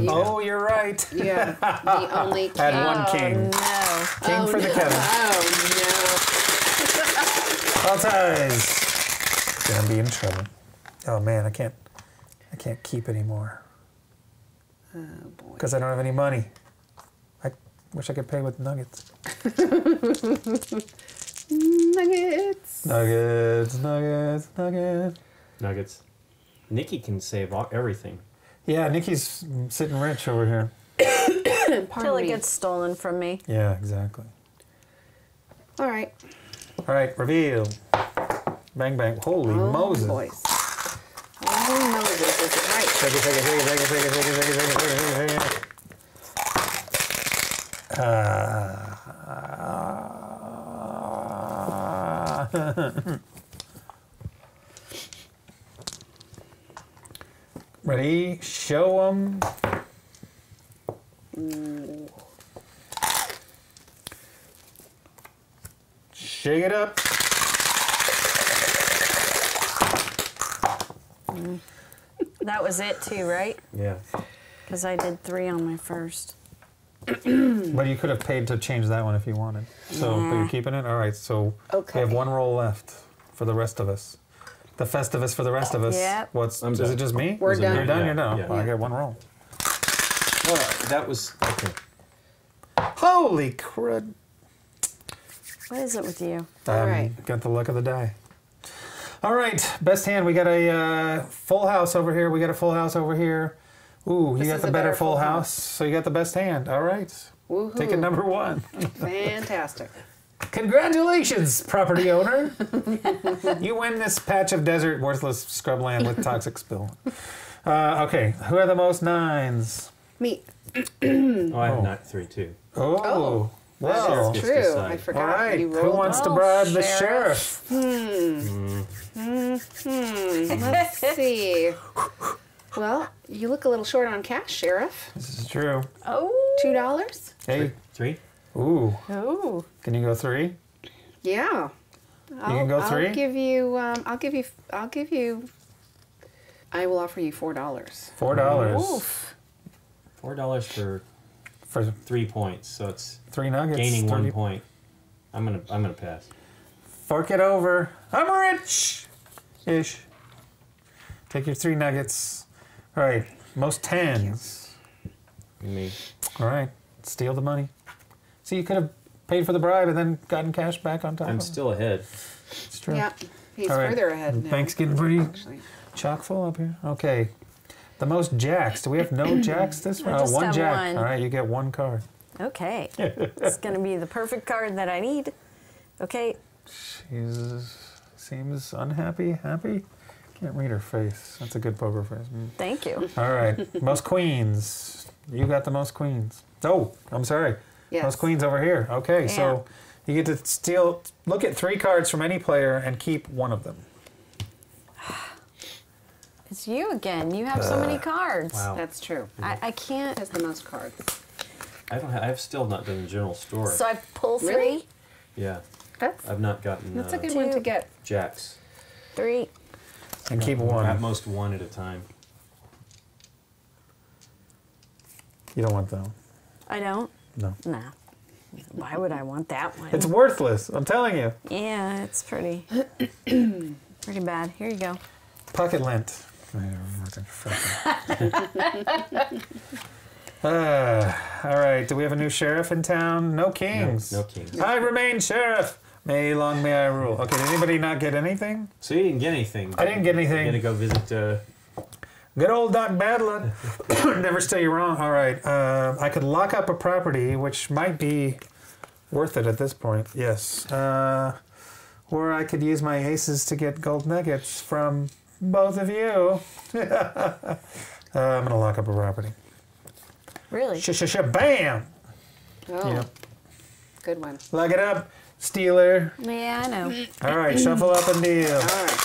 Oh, you're right. Yeah, the only king. Add one king. No. King for the Kevin. Oh All ties. Gonna be in trouble. Oh man, I can't keep anymore no. Oh boy. because I don't have any money. I wish I could pay with nuggets. Nuggets. Nuggets. Nuggets. Nikki can save everything. Yeah, Nikki's sitting rich over here. Until Pardon it me. gets stolen from me. Yeah, exactly. All right. All right, reveal. Bang bang. Holy Oh, Moses. boys. Holy Moses, is it right? Shake it, shake it, shake it, shake it, shake it, shake it, shake it, shake it, shake it, shake it. Ready? Show 'em. Shake it up. That was it too, right? Yeah. Because I did 3 on my first. But you could have paid to change that one if you wanted. So, but you're keeping it? All right, so Okay. we have one roll left for the rest of us. The Festivus for the rest of us. Yep. I'm Is done. it just me? We're Is it- done. You're done? Yeah, You're done? yeah. Well, I get one roll. Well, that was okay. Holy crud. What is it with you? All right. Got the luck of the die. All right, best hand. We got a full house over here. We got a full house over here. Ooh, you This got is the a better better full full house. So you got the best hand. All right. Woohoo. Take it number 1. Fantastic. Congratulations, property owner. You win this patch of desert, worthless scrubland with toxic spill. Okay, who had the most 9s? Me. Oh, I have not 3 too. Oh, well. Just True. decide. I forgot. All right, You who rolled wants to Oh, bribe the sheriff. sheriff? Let's see. Well, you look a little short on cash, Sheriff. This is true. Oh. $2? Hey, 3? Ooh. Ooh. Can you go 3? Yeah. You can go 3? I'll give you. I will offer you $4. $4. Oof. $4 For 3 points, so it's 3 nuggets. gaining 30. 1 point. I'm gonna pass. Fork it over. I'm rich! Ish. Take your 3 nuggets. All right. Most 10s. Me. All right. Steal the money. See, you could have paid for the bribe and then gotten cash back on top I'm of it. still ahead. It's true. Yeah, he's All right. further ahead The now. bank's getting pretty Actually. chock full up here. Okay. The most jacks. Do we have no jacks this round? just One have jack. one. All right, you get 1 card. Okay. It's going to be the perfect card that I need. Okay. Seems unhappy. Happy? Can't read her face. That's a good poker face. Thank you. All right. Most queens. You got the most queens. Oh, I'm sorry. Yes. Most queens over here. Okay, so you get to steal. Look at 3 cards from any player and keep 1 of them. It's you again. You have so many cards. Wow. That's true. I can't. Has the most cards. I've still not done the general store. So I pull 3. Really? Yeah. That's I've not gotten a good one to 2. get. jacks. 3. And keep At 1. most 1 at a time. You don't want that one. I don't? No. No. Why would I want that one? It's worthless. I'm telling you. Yeah, it's pretty pretty bad. Here you go. Pocket lint. All right. Do we have a new sheriff in town? No kings. No kings. I remain sheriff. May long may I rule. Okay. Did anybody not get anything? So you didn't get anything. I didn't get anything. You're gonna go visit. Good old Doc Badluck. Never say you're wrong. All right. I could lock up a property, which might be worth it at this point. Yes. Or I could use my aces to get gold nuggets from both of you. I'm going to lock up a property. Really? Bam! Oh, Yeah. good one. Lock it up, stealer. Yeah, I know. All right, shuffle up and deal. All right.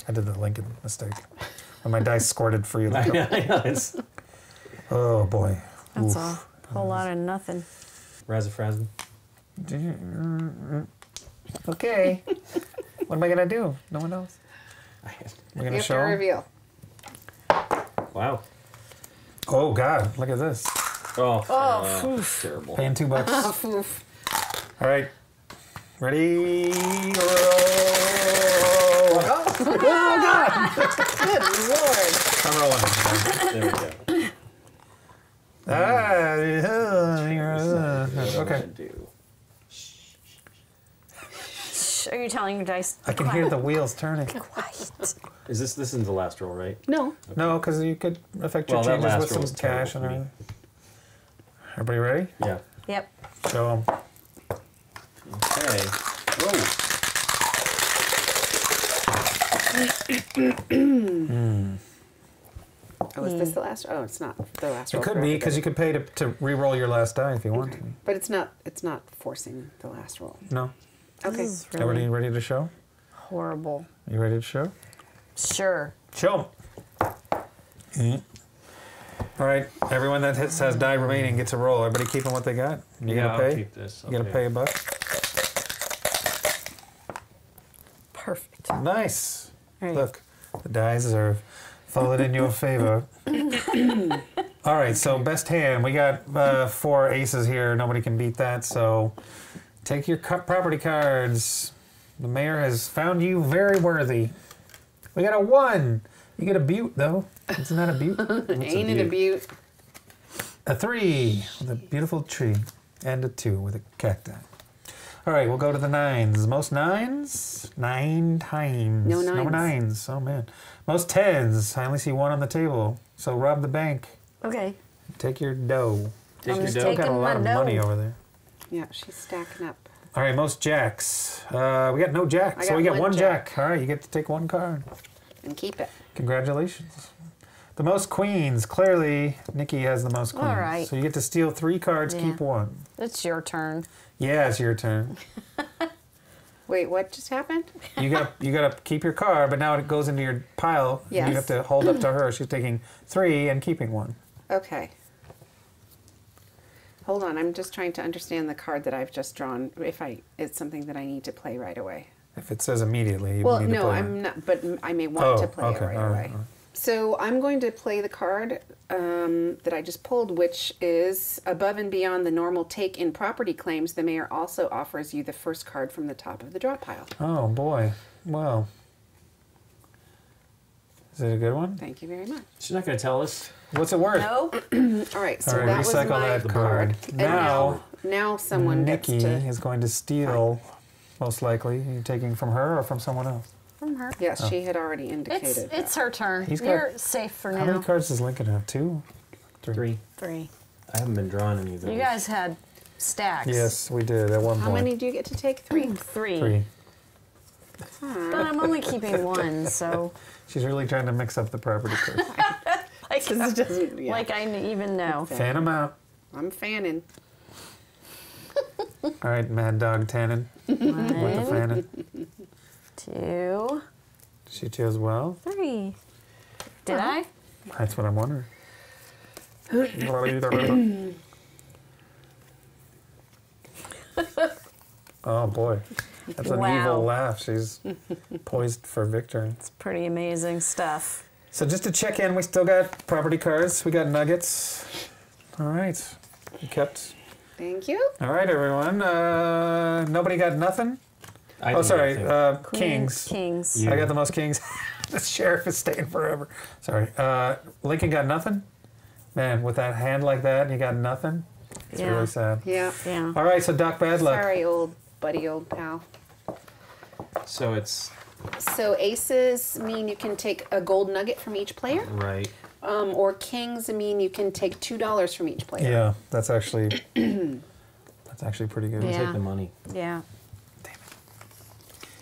I did the Lincoln mistake. And my dice squirted for you. I know, it's Oh, boy. That's Oof. a whole lot of nothing. Razzafrazzle. Okay. What am I going to do? No one knows. We're going You to have to show 'em? reveal. Wow. Oh, God. Look at this. Oh, terrible. Paying $2. Oh, oof. All right. Ready? Roll. Oh, God. Good Lord. I'm rolling. There we go. Okay. Do. Are you telling your dice? I can hear the wheels turning. Quiet. Is this isn't the last roll, right? No. No, because you could affect your Well, that changes last with roll some was terrible cash and for me. everything. Everybody ready? Yeah. Yep. Show 'em. Okay. Whoa. Oh, is this the last? Oh, it's not the last. It roll could for be because everybody. you could pay to re-roll your last die if you want to. But it's not. It's not forcing the last roll. No. Okay. This is really Everybody ready to show? horrible. You ready to show? Sure. Show 'em. All right. Everyone that has die remaining gets a roll. Everybody keeping what they got? You Yeah, gonna I'll pay? keep this. You gonna pay a buck? Perfect. Nice. All right. Look, the dice are falling in your favor. All right, so best hand. We got 4 aces here. Nobody can beat that. So take your property cards. The mayor has found you very worthy. We got a 1. You get a butte, though. Isn't that a butte? Ain't it a beaut? A 3 with a beautiful tree. And a 2 with a cacti. All right, we'll go to the 9s. Most 9s? 9 times. No No 9s. 9s. Oh, man. Most 10s. I only see 1 on the table. So rob the bank. Okay. Take your dough. Take I'm your just dough. Still got a taking lot my of dough. money over there. Yeah, she's stacking up. All right, most jacks. We got no jack. I So got we got one 1 jack. jack. All right, you get to take 1 card. And keep it. Congratulations. The most queens. Clearly, Nikki has the most queens. All right. So you get to steal 3 cards, Yeah. keep 1. It's your turn. Yeah, it's your turn. Wait, what just happened? You got to keep your card, but now it goes into your pile. And Yes. you have to hold up to her. She's taking 3 and keeping 1. Okay. Hold on, I'm just trying to understand the card that I've just drawn. If it's something that I need to play right away. If it says immediately, you Well, need to no, play I'm not. But I may want to play it right all away. right. So I'm going to play the card that I just pulled, which is above and beyond the normal take in property claims. The mayor also offers you the first card from the top of the draw pile. Oh boy. Well. Is it a good one? Thank you very much. She's not going to tell us. What's it worth? Nope. All right, so All right, that was recycle my that card. card. And now someone Nikki gets to. is going to steal, most likely. Are you taking from her or from someone else? From her. Yes, she had already indicated. It's her turn. He's got- You're safe for How many now. cards does Lincoln have? 2? 3? 3. I haven't been drawing any of those. You guys had stacks. Yes, we did at one How point. many do you get to take? 3. 3. 3. But I'm only keeping 1, so She's really trying to mix up the property cards. like I even know. Fan them out. I'm fanning. All right, Mad Dog Tannen with the 1, fanning. 2, She chose well. 3. Did I? That's what I'm wondering. Oh boy, that's an Wow. evil laugh. She's poised for victory. It's pretty amazing stuff. So just to check in, we still got property cards. We got nuggets. All right, we kept. Thank you. All right, everyone. Nobody got nothing. I Oh, didn't sorry. think. Kings. Kings. You. I got the most kings. The sheriff is staying forever. Sorry. Lincoln got nothing? Man, with that hand like that, you got nothing? It's Yeah. really sad. Yeah. Yeah. All right, so Doc Bad Luck. Sorry, old buddy, old pal. So it's So aces mean you can take a gold nugget from each player, right. or kings mean you can take $2 from each player. Yeah, that's actually pretty good. Yeah. Take the money. Yeah.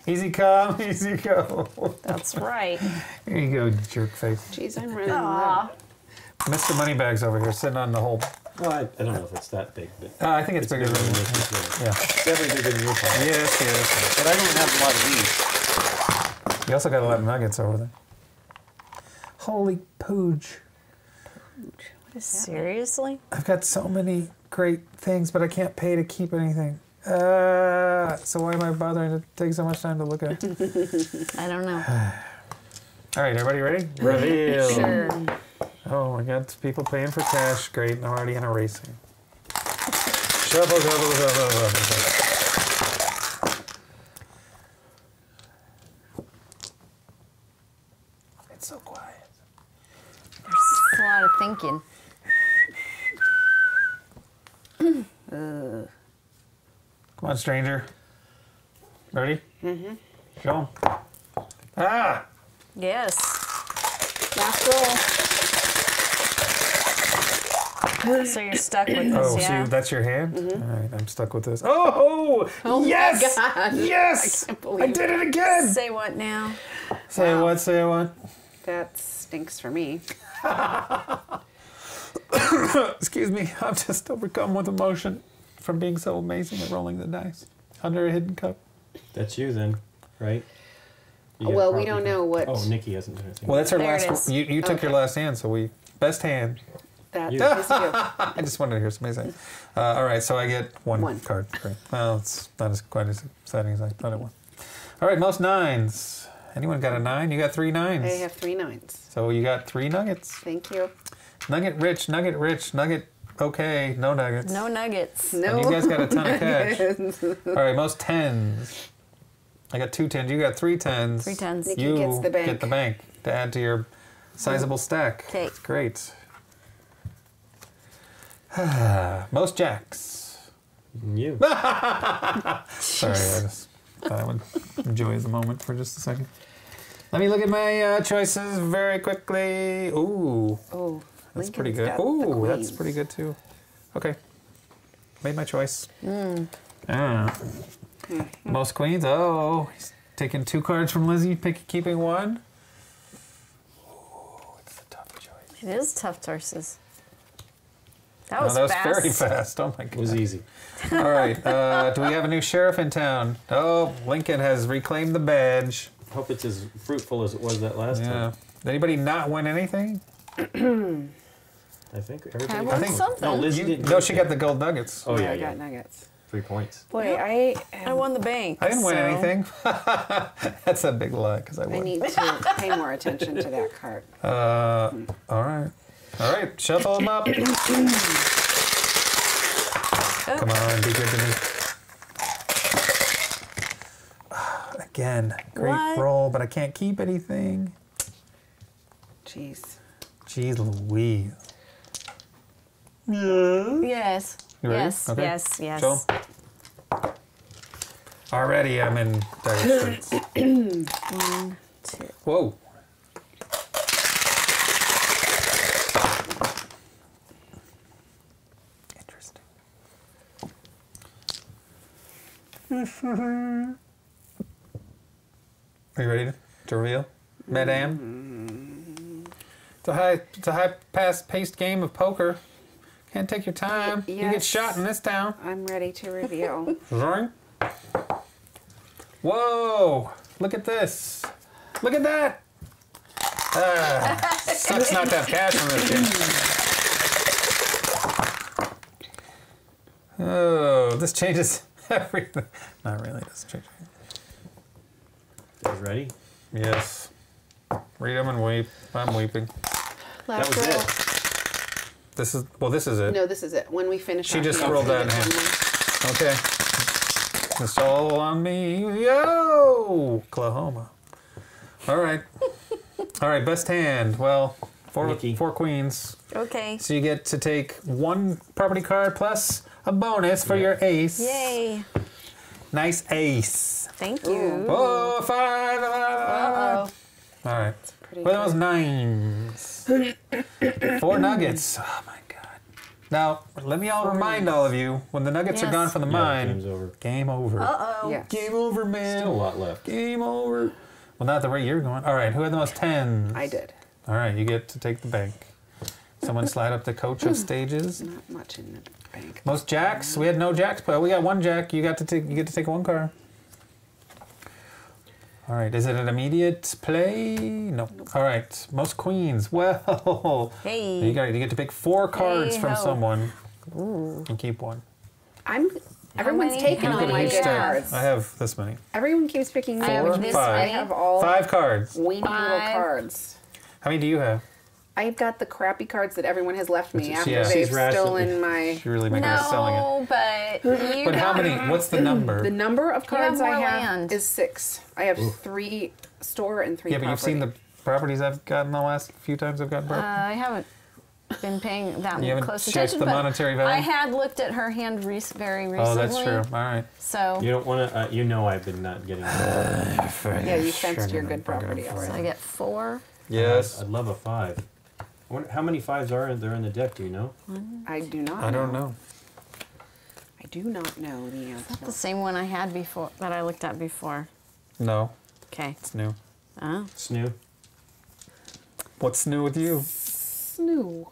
Easy come, easy go. That's right. Here you go, jerk face. Jeez, I'm running Aw. low. Mr. Moneybags over here sitting on the whole. Well, I don't know if it's that big, but I think it's bigger than yours. Yeah. Definitely bigger than your pile. Yes, yes. But I don't have a lot of these. You also got a lot of nuggets over there. Holy pooge. Seriously? I've got so many great things, but I can't pay to keep anything. So why am I bothering to take so much time to look at it? I don't know. All right, everybody ready? Reveal. Sure. Oh, I got people paying for cash. Great, I'm already in a racing. Shovel, shovel, shovel, shovel. It's so quiet. There's a lot of thinking. Come on, stranger. Ready? Mm-hmm. Show 'em. Ah! Yes. Last roll. So you're stuck with this, Oh, yeah? see, that's your hand? All right, I'm stuck with this. Oh! Yes! my God. Yes! I can't I believe did it again! Say what now? Say what, say what? That stinks for me. Excuse me, I'm just overcome with emotion from being so amazing at rolling the dice under a hidden cup. That's you then, right? You got Well, we property don't card. know what. Oh, Nikki hasn't done anything. Well, that's her There it last. is. You took your Okay. last hand, so we best hand. That You. is you. I just wanted to hear somebody say. All right, so I get one card. Great. Well, it's not as quite as exciting as I thought it was. All right, most nines. Anyone got a 9? You got 3 9s. I have 3 9s. So you got 3 nuggets. Thank you. Nugget rich, nugget okay, no nuggets. No nuggets. No. And you guys got a ton of cash. All right, most 10s. I got 2 10s. You got 3 10s. 3 10s. Nikki You gets the bank. get the bank to add to your sizable stack. 'Kay. That's great. Most jacks. You. Sorry, I just thought I would enjoy the moment for just a second. Let me look at my choices very quickly. Ooh, Oh, that's Lincoln's pretty good. got the Ooh, that's queens. pretty good too. Okay, made my choice. Ah. Most queens. Oh, he's taking 2 cards from Lizzie, keeping 1. Ooh, it's a tough choice. It is tough choices. That Oh, was that was fast. very fast. Oh my god. It was easy. All right. Do we have a new sheriff in town? Oh, Lincoln has reclaimed the badge. Hope it's as fruitful as it was that last Yeah. time. Did anybody not win anything? I think I everybody. want think- something. No, Lizzie didn't. No, she got the gold nuggets. Oh yeah, I yeah. got nuggets. 3 points. Boy, I won the bank. I didn't win so- anything. That's a big lie because I I won. need to pay more attention to that card. All right. All right, shuffle them up. Come on, be good to me. Again, great What? roll, but I can't keep anything. Jeez. Jeez Louise. Yes. You ready? Yes. Okay. Yes. Yes. Show 'em. Already I'm in dire straits. 1, 2. Whoa. Interesting. Are you ready to reveal, Madame? It's a high paced game of poker. Can't take your time. You get Yes. shot in this town. I'm ready to reveal. Zoring. Whoa! Look at this. Look at that. Sucks not to have cash on this game. Oh, this changes everything. Not really. It doesn't change anything. You guys ready? Yes. Read them and weep. I'm weeping. Last was roll. it. This is it. No, this is it. When we finish, She off, just you rolled have to that in get hand. one Okay. It's all on me. Yo! Oklahoma. All right. All right, best hand. Well, Nikki. four queens. Okay. So you get to take one property card plus a bonus for your ace. Yay. Nice ace. Thank you. Oh, five. Uh-oh. All right. Pretty What are those good. nines? 4 nuggets. Oh, my God. Now, let me remind all of you, when the nuggets are Yes. gone from the Yeah, mine, game's over. game over. Uh-oh. Yes. Game over, man. Still a lot left. Game over. Well, not the way you're going. All right, who had the most 10s? I did. All right, you get to take the bank. Someone slide up the coach of stages. Not much in the bank. Most jacks. We had no jacks, but we got one jack. You get to take one card. All right, is it an immediate play? No. All right, most queens. Well, Hey. you get to pick 4 cards from Hey-ho. someone and keep one. Everyone's many? taking How all my many? good Yeah. cards. I have this many. Everyone keeps picking me. I have Four, this five. I many. have all 5 cards. weeny little 5. cards. How many do you have? I've got the crappy cards that everyone has left me after yeah. they've She's rationally- stolen my. You're really making us selling it. No, but you But how many? What's the number? The number of cards have I more have land. is 6. I have 3 store and 3 Yeah, but you've seen the properties I've gotten the last few times I've gotten property. I haven't been paying that You haven't close checked attention. the but monetary value? I had looked at her hand very recently. Oh, that's true. All right. So, You don't want to. You know I've been not getting. Yeah, you fenced your good property so also. I get 4. Yes. I'd love a 5. I wonder how many 5s are there in the deck? Do you know? I do not I don't know. I do not know the answer. The same one I had before that I looked at before. No, Okay. it's new. Oh. Snoo. What's new with you? Snoo.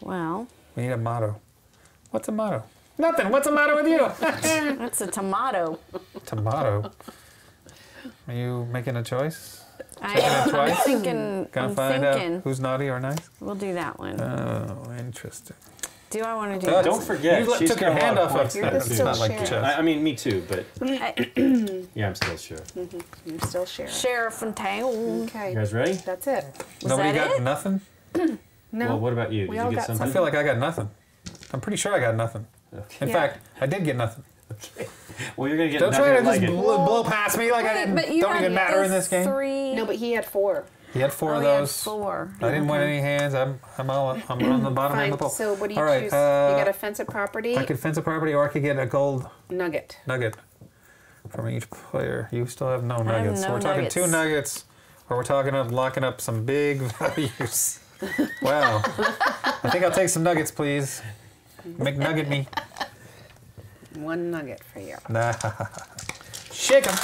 Well, We need a motto. What's a motto? Nothing. What's the matter with you? that's a tomato. Tomato. Are you making a choice? I'm twice? thinking. Gonna I'm find thinking. out who's naughty or nice? We'll do that one. Oh, interesting. Do I want to do Uh, that? Don't forget, You she's took your got a hand lot off of of points. You're that. the It's still not like share. chess. I mean, me too, but yeah, I'm still sure. You're still sharing. Sheriff and town. Okay. You guys ready? That's it. Was Nobody that got it? nothing? No. Well, what about you? We Did all you get got something? I feel like I got nothing. I'm pretty sure I got nothing. In Yeah. fact, I did get nothing. Well, you're gonna get Don't nothing try to like just it. blow past me like I didn't. But you Don't had even matter in this game. 3. No, but he had 4. He had 4 Oh, of he had those. 4. I didn't win any hands. I'm on the bottom end Fine. of the pole. So what do you All right, choose? You got a fence of property, I could fence a property, or I could get a gold nugget. nugget from each player. You still have no have nuggets. no So we're talking nuggets. 2 nuggets, or we're talking of locking up some big values. Wow. I think I'll take some nuggets, please. McNugget me. 1 nugget for you. Nah. Shake 'em.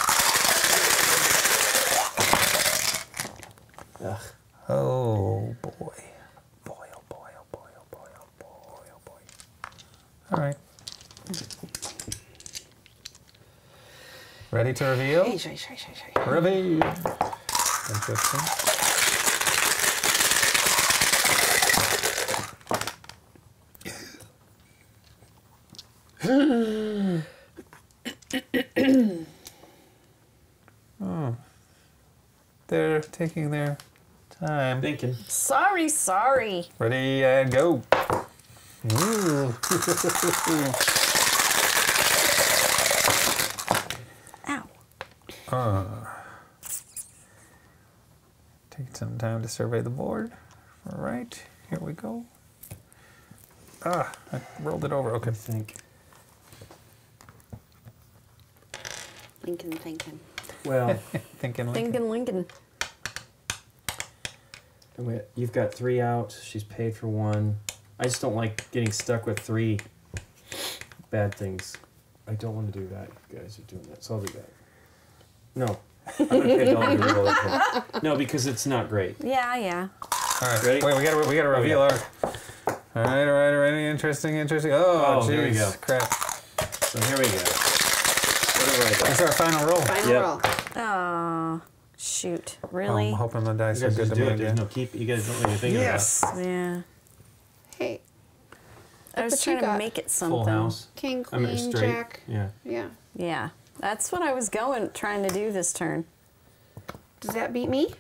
Oh boy. Boy, oh boy, oh boy, oh boy, oh boy, oh boy. All right. Ready to reveal? Hey, shay. Reveal. Interesting. Oh. They're taking their time. Thinking. Sorry. Ready and go. Ooh. Ow. Take some time to survey the board. All right, here we go. Ah, I rolled it over. Okay. I think. Lincoln. Well, Thinking. Lincoln. you've got 3 out. She's paid for 1. I just don't like getting stuck with 3 bad things. I don't want to do that. You guys are doing that, so I'll do that. No. I'm going to pay $1 to reroll it. No, because it's not great. Yeah. All right, Ready? wait, we gotta reveal our. All right. Interesting. Oh, here we jeez, go. crap. So here we go. What have I got? This is our final roll. Final Yep. roll. Oh, shoot. Really? I'm hoping the dice You are guys good just to do me it. There's again. no keep. You guys don't know anything Yes. Yeah. Hey, I was what you trying to got? make it about something. full house. king, I mean, queen, straight. jack. Yeah. Yeah. Yeah. That's what I was trying to do this turn. Does that beat me?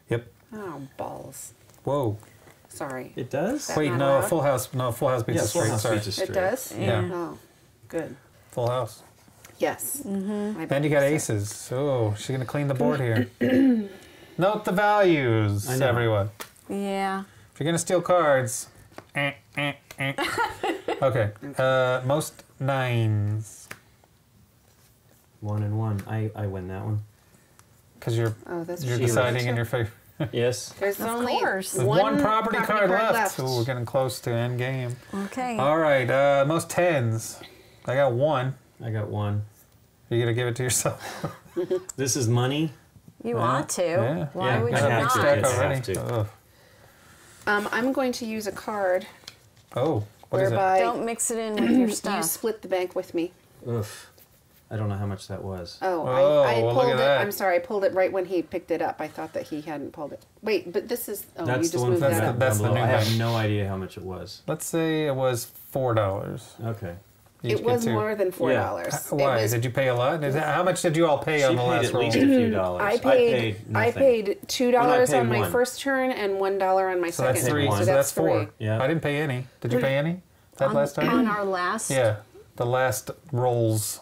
Yep. Oh, balls. Whoa. Sorry. It does? That- Wait, not no, allowed? full house. No, full house beats Yeah, a full straight. house Sorry. beats a straight. It does? Yeah. Oh, good. Full house. Yes. Mm-hmm. And you got aces. Oh, she's gonna clean the board here. Note the values, I know. everyone. Yeah. If you're gonna steal cards, Okay. Most 9s. 1 and 1. I win that one. Because you're Oh, that's you're She deciding wins. in your favor. Yes. There's Of only course. With one property card left. Ooh, we're getting close to end game. Okay. All right. Most 10s. I got 1. I got 1. You gonna give it to yourself? This is money. You ought to. Yeah. Why Yeah, would I you Got a have big to. not? stack Yes, already. have to. Ugh. I'm going to use a card Oh, what is it? whereby Don't mix it in with your you stuff. split the bank with me. Oof. I don't know how much that was. Oh, Oh, I well, pulled look at it. that. I'm sorry, I pulled it right when he picked it up. I thought that he hadn't pulled it. Wait, but this is. Oh, That's you the just one moved from That's that the- up. that's down the below. new I have bank. no idea how much it was. Let's say it was $4. Okay. You each It get was 2. more than $4. Why? It was, Did you pay a lot? How much did you all pay She on the paid last at roll? least a few dollars. I paid. I nothing. paid $2 paid on my 1. first turn and $1 on my So second that's paid three. turn. one. So that's 4. 3. Yeah. I didn't pay any. Did you pay any that last time? On our last. Yeah, the last rolls.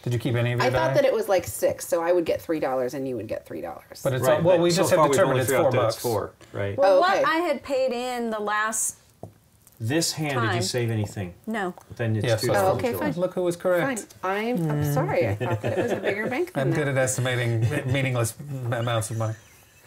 Did you keep any of your I thought die? that it was like 6, so I would get $3 and you would get $3. But it's Right, all, well, but we so just have far we've determined only it's figured out that $4. It's 4, right? Well, Oh, what okay. I had paid in the last. This hand, did you Time. save anything? No. Then it's Yes. $2. Oh, okay, fine. Look who was Fine. correct. I'm sorry. I thought that it was a bigger bank than I'm that. good at estimating meaningless amounts of money.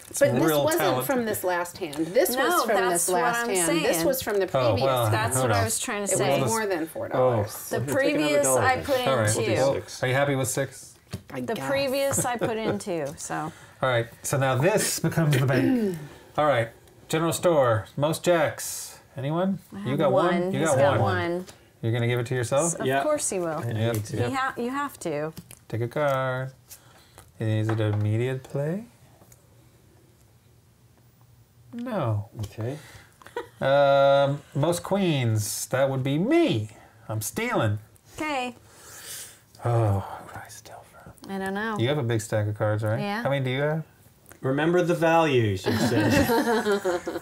It's But this real wasn't talent. from this last hand. This No, was from that's this what last I'm hand. This saying. was from the Oh, previous well, hand. That's who what I knows? was trying to It say. was more than $4. Oh. The Here, take previous another I dollar. put in All right. We'll do 2. Well, 6. are you happy with 6? I The guess. previous I put in 2. So. All right. So now this becomes the bank. All right. General store. Most jacks. Anyone? You got one. You He's got one. one. You're gonna give it to yourself. Of Yeah. course he will. I Yep. need to. You have to. Take a card. Is it immediate play? No. Okay. Most queens. That would be me. I'm stealing. Okay. Oh, who do I steal from? I don't know. You have a big stack of cards, right? Yeah. How many do you have? Remember the values, you said.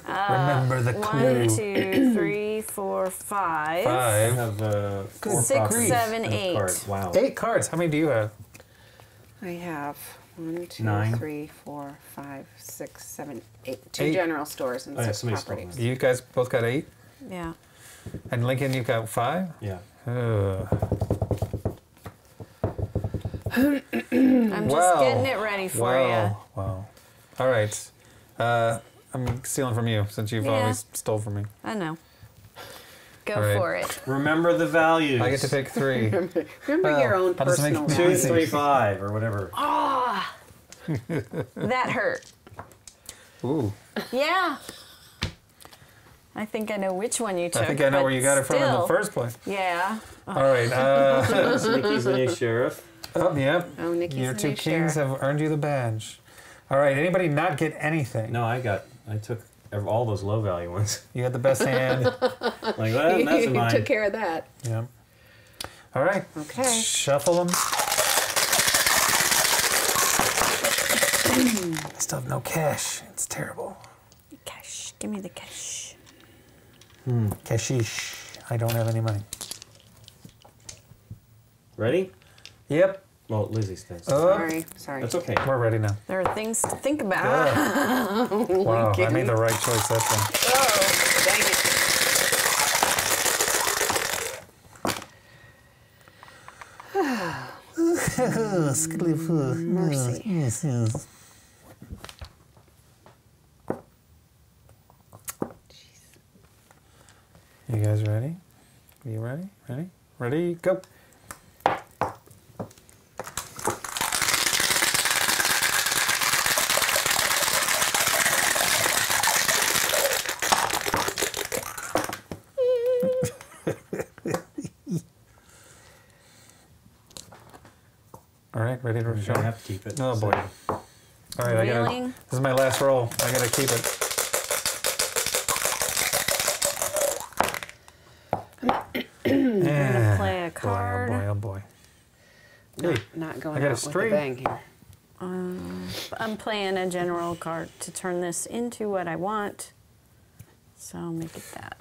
Remember the clue. 1, 2, 3, 4, 5. I 5. have 4 6, properties 7, and a 8. card. Wow. 8 cards. How many do you have? I have 1, 2, 9. 3, 4, 5, 6, 7, 8. 2 8. general stores and Oh, yeah, 6 somebody stole properties. You guys both got 8? Yeah. And Lincoln, you've got 5? Yeah. I'm just Wow. getting it ready for you. Wow. All right. I'm stealing from you since you've Yeah. always stole from me. I know. Go All right. for it. Remember the values. I get to pick 3. Remember Well, your own I'll just make personal it 2, values. easy. 3, 5, or whatever. That hurt. Ooh. Yeah. I think I know which one you took. I think I know but where you got it from in the still. first place. Yeah. All right. Nikki's the new sheriff. Oh, yep. Oh, Nikki's Your the 2 new kings sheriff. have earned you the badge. All right. Anybody not get anything? No, I took all those low value ones. You had the best hand. Like, well, that's You mine. took care of that. Yeah. All right. Okay. Shuffle them. Still have no cash. It's terrible. Cash. Give me the cash. Cashish. I don't have any money. Ready? Yep. Well, Lizzie's thing. Sorry. That's okay. We're ready now. There are things to think about. Wow, I made the right choice that time. Oh, dang it. Mercy. Yes, yes. You guys ready? You ready? Ready? Ready? Go. All right, ready to show? I have to keep it. Oh boy! All right, I gotta. Really? This is my last roll. I gotta keep it. I'm gonna play a Boy, card. oh boy! Oh boy! Hey, Not going I got a out with straight. a bang here. I'm playing a general card to turn this into what I want. So I'll make it that.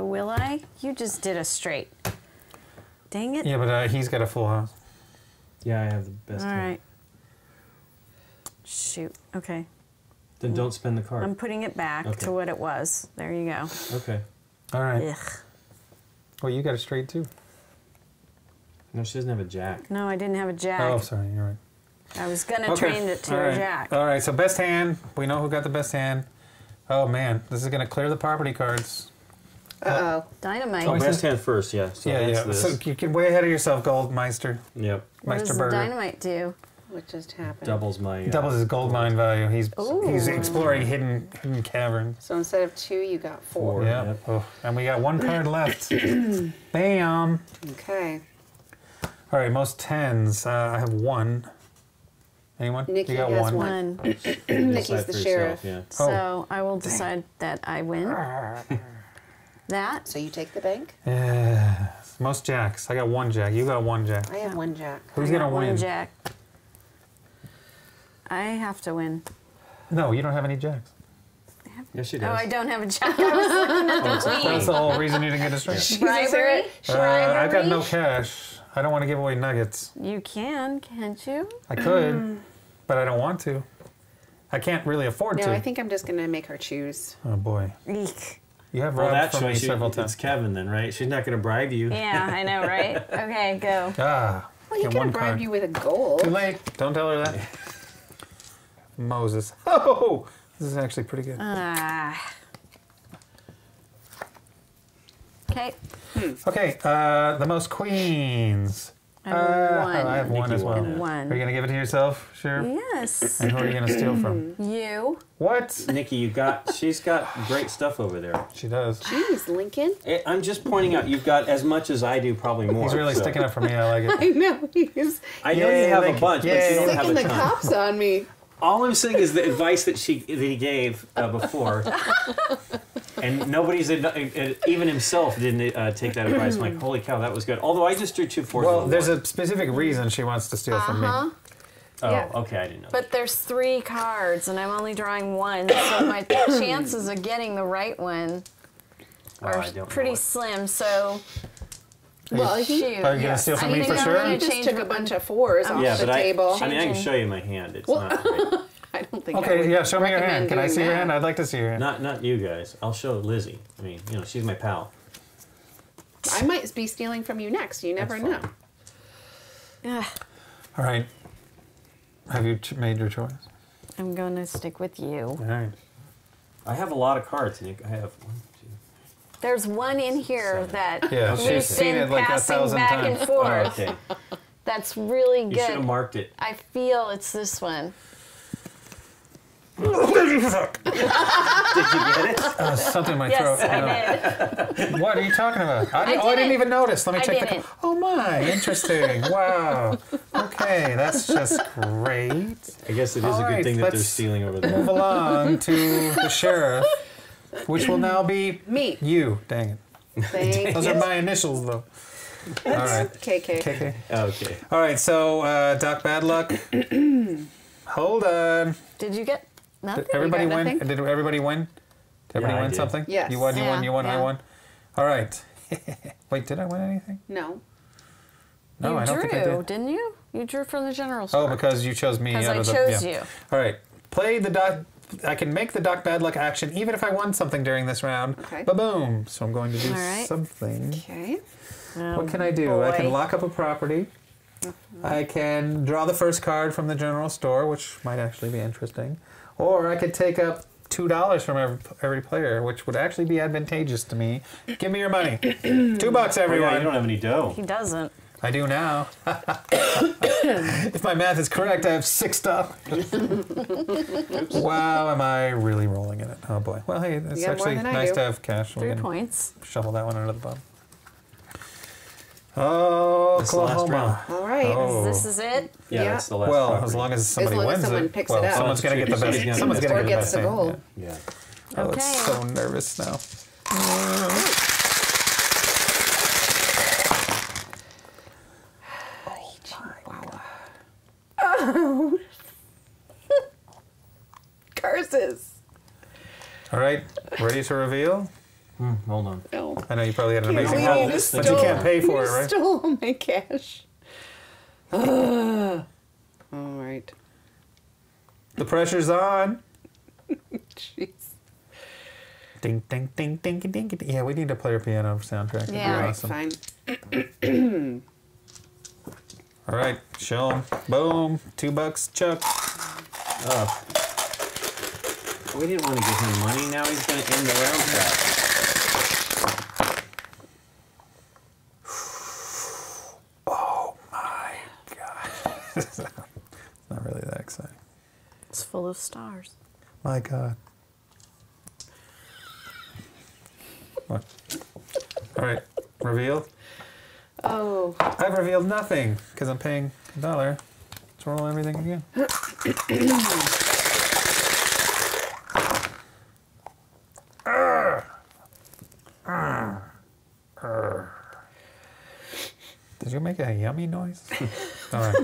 Will I? You just did a straight. Dang it. yeah, but he's got a full house. Yeah, I have the best. All hand. right. Shoot. Okay. Then don't spend the card. I'm putting it back Okay. to what it was. There you go. Okay. All right. Ugh. Well, you got a straight too. No, she doesn't have a jack. No, I didn't have a jack. Oh, sorry. You're right. I was gonna train it to All a right. jack. All right. So best hand. We know who got the best hand. Oh man, this is gonna clear the property cards. Uh-oh. Dynamite. Oh, Twice best hand first, yeah. So yeah, that's yeah. this. So you get way ahead of yourself, Goldmeister. Yep. What does the Meisterberger. dynamite do? What just happened? Doubles my... Doubles his gold mine value. He's Ooh. exploring hidden caverns. So instead of 2, you got 4. Four. Yeah. Yep. Oh, and we got one card left. Bam. Okay. All right, most 10s. I have 1. Anyone? Nikki you got has 1. one. You Nikki's decide the for sheriff. yourself, So I will decide that I win. That. So you take the bank? Yes. Most jacks. I got 1 jack. You got 1 jack. I have 1 jack. Who's I gonna got one win? jack. I have to win. No, you don't have any jacks. yeah. Yes, she does. Oh, I don't have a jack. I was looking at the That's queen. the whole reason you didn't get a straight. Bribery? I got no cash. I don't want to give away nuggets. You can, can't you? I could, but I don't want to. I can't really afford No, to. I think I'm just going to make her choose. Oh boy, Eek. you have Well, robbed that from me choice, several it's times. Kevin then, right? She's not going to bribe you. Yeah, I know, right? Okay, go. Ah, Well, you get can one bribe card. you with a gold. Too late. Don't tell her that. Moses. Oh, this is actually pretty good. Ah. Okay. Okay, the most queens. I have one. I have 1 Nikki as well. won. One. Are you gonna give it to yourself? Sure. Yes. And who are you gonna steal from? You. What? Nikki, she's got great stuff over there. She does. Jeez, Lincoln. I'm just pointing out, you've got as much as I do, probably more. He's really so. sticking up for me. I like it. I know. He's I know Yay, you have Lincoln. a bunch, but Yay. you don't have sticking a the ton. cops on me. All I'm saying is the advice that he gave before, and nobody's even himself didn't take that advice. I'm like, holy cow, that was good. Although I just drew 2 4s. Well, and there's one. a specific reason she wants to steal from me. Oh, yeah. okay, I didn't know. But there's 3 cards, and I'm only drawing 1, so my chances of getting the right one are I don't pretty know. slim. So, Well, he shoot. Are you gonna yes. steal from I me think for I'm sure? gonna just change took a bunch of 4s off Yeah, the but table. I mean, I can show you my hand. It's not great. I don't think I Okay, would yeah, show me your recommend hand. Can I doing see your that. hand? I'd like to see your hand. Not you guys. I'll show Lizzie. I mean, she's my pal. I might be stealing from you next. You never That's know. fine. Ugh, All right. Have you made your choice? I'm going to stick with you. All right. I have a lot of cards, Nick. I have 1, 2. There's one in here that Yeah, we've she's seen been it like passing 1,000 back times. and forth. Okay. That's really You should have good. marked it. I feel it's this one. Did you get it? Something in my Yes, throat. I did. What are you talking about? I didn't. didn't even notice. Let me I check didn't. the. Oh my, interesting. Wow. Okay, that's just great. I guess it is All a good right, thing that they're let's stealing over there. Move along to the sheriff, which will now be Me. you. Dang it. Thank Those you. are my initials, though. All right. KK. KK. Okay. All right, so Doc Bad Luck. Hold on. Did you get nothing? Did everybody got win? nothing? Did everybody win? Did everybody Yeah, I win did. something? Yes. You won, you won, Yeah, you won, I yeah. won. All right. Wait, did I win anything? No. No, you I don't think I drew, did. didn't you? You drew from the general store. Oh, because you chose me Because out I of the... chose yeah. you. All right. Play the Doc... I can make the Doc Bad Luck action even if I won something during this round. Okay. Ba-boom. So I'm going to do All right. something. Okay. What can I do? I can boy. lock up a property. I can draw the first card from the general store, which might actually be interesting. Or I could take up $2 from every player, which would actually be advantageous to me. Give me your money. $2, Oh, everyone. yeah, you don't have any dough. He doesn't. I do now. If my math is correct, I have $6. Wow, am I really rolling in it? Oh boy. Well, hey, it's You got more actually than I nice do. to have cash. We 3 can points. shovel that one under the bum. Oh, This is the last Oklahoma. All right. Oh. This is it? Yeah, Yeah. that's the last Well, property. as long as somebody long as wins someone it, picks well, it up. someone's gonna get the Somebody's best. gonna Someone's get gonna Or get the gets best the thing. gold. Yeah. Oh, it's Okay. so nervous now. Wow. Oh. Curses. All right, ready to reveal? Hold on. No. I know you probably had an Can't amazing believe haul, you just but you stole- can't pay for it, you right? Stole all my cash. All right. The pressure's on. Jeez. Ding, ding, ding, ding, ding, ding. Yeah, we need a player piano soundtrack. That'd be Yeah. All right. awesome. Fine. All right, show 'em. Boom, $2, Chuck. Oh. We didn't want to give him money. Now he's going to end the round trap. Oh my God. It's not really that exciting. It's full of stars. My God. What? All right, reveal. Oh. I've revealed nothing because I'm paying $1. Let's roll everything again. Did you make a yummy noise? All right,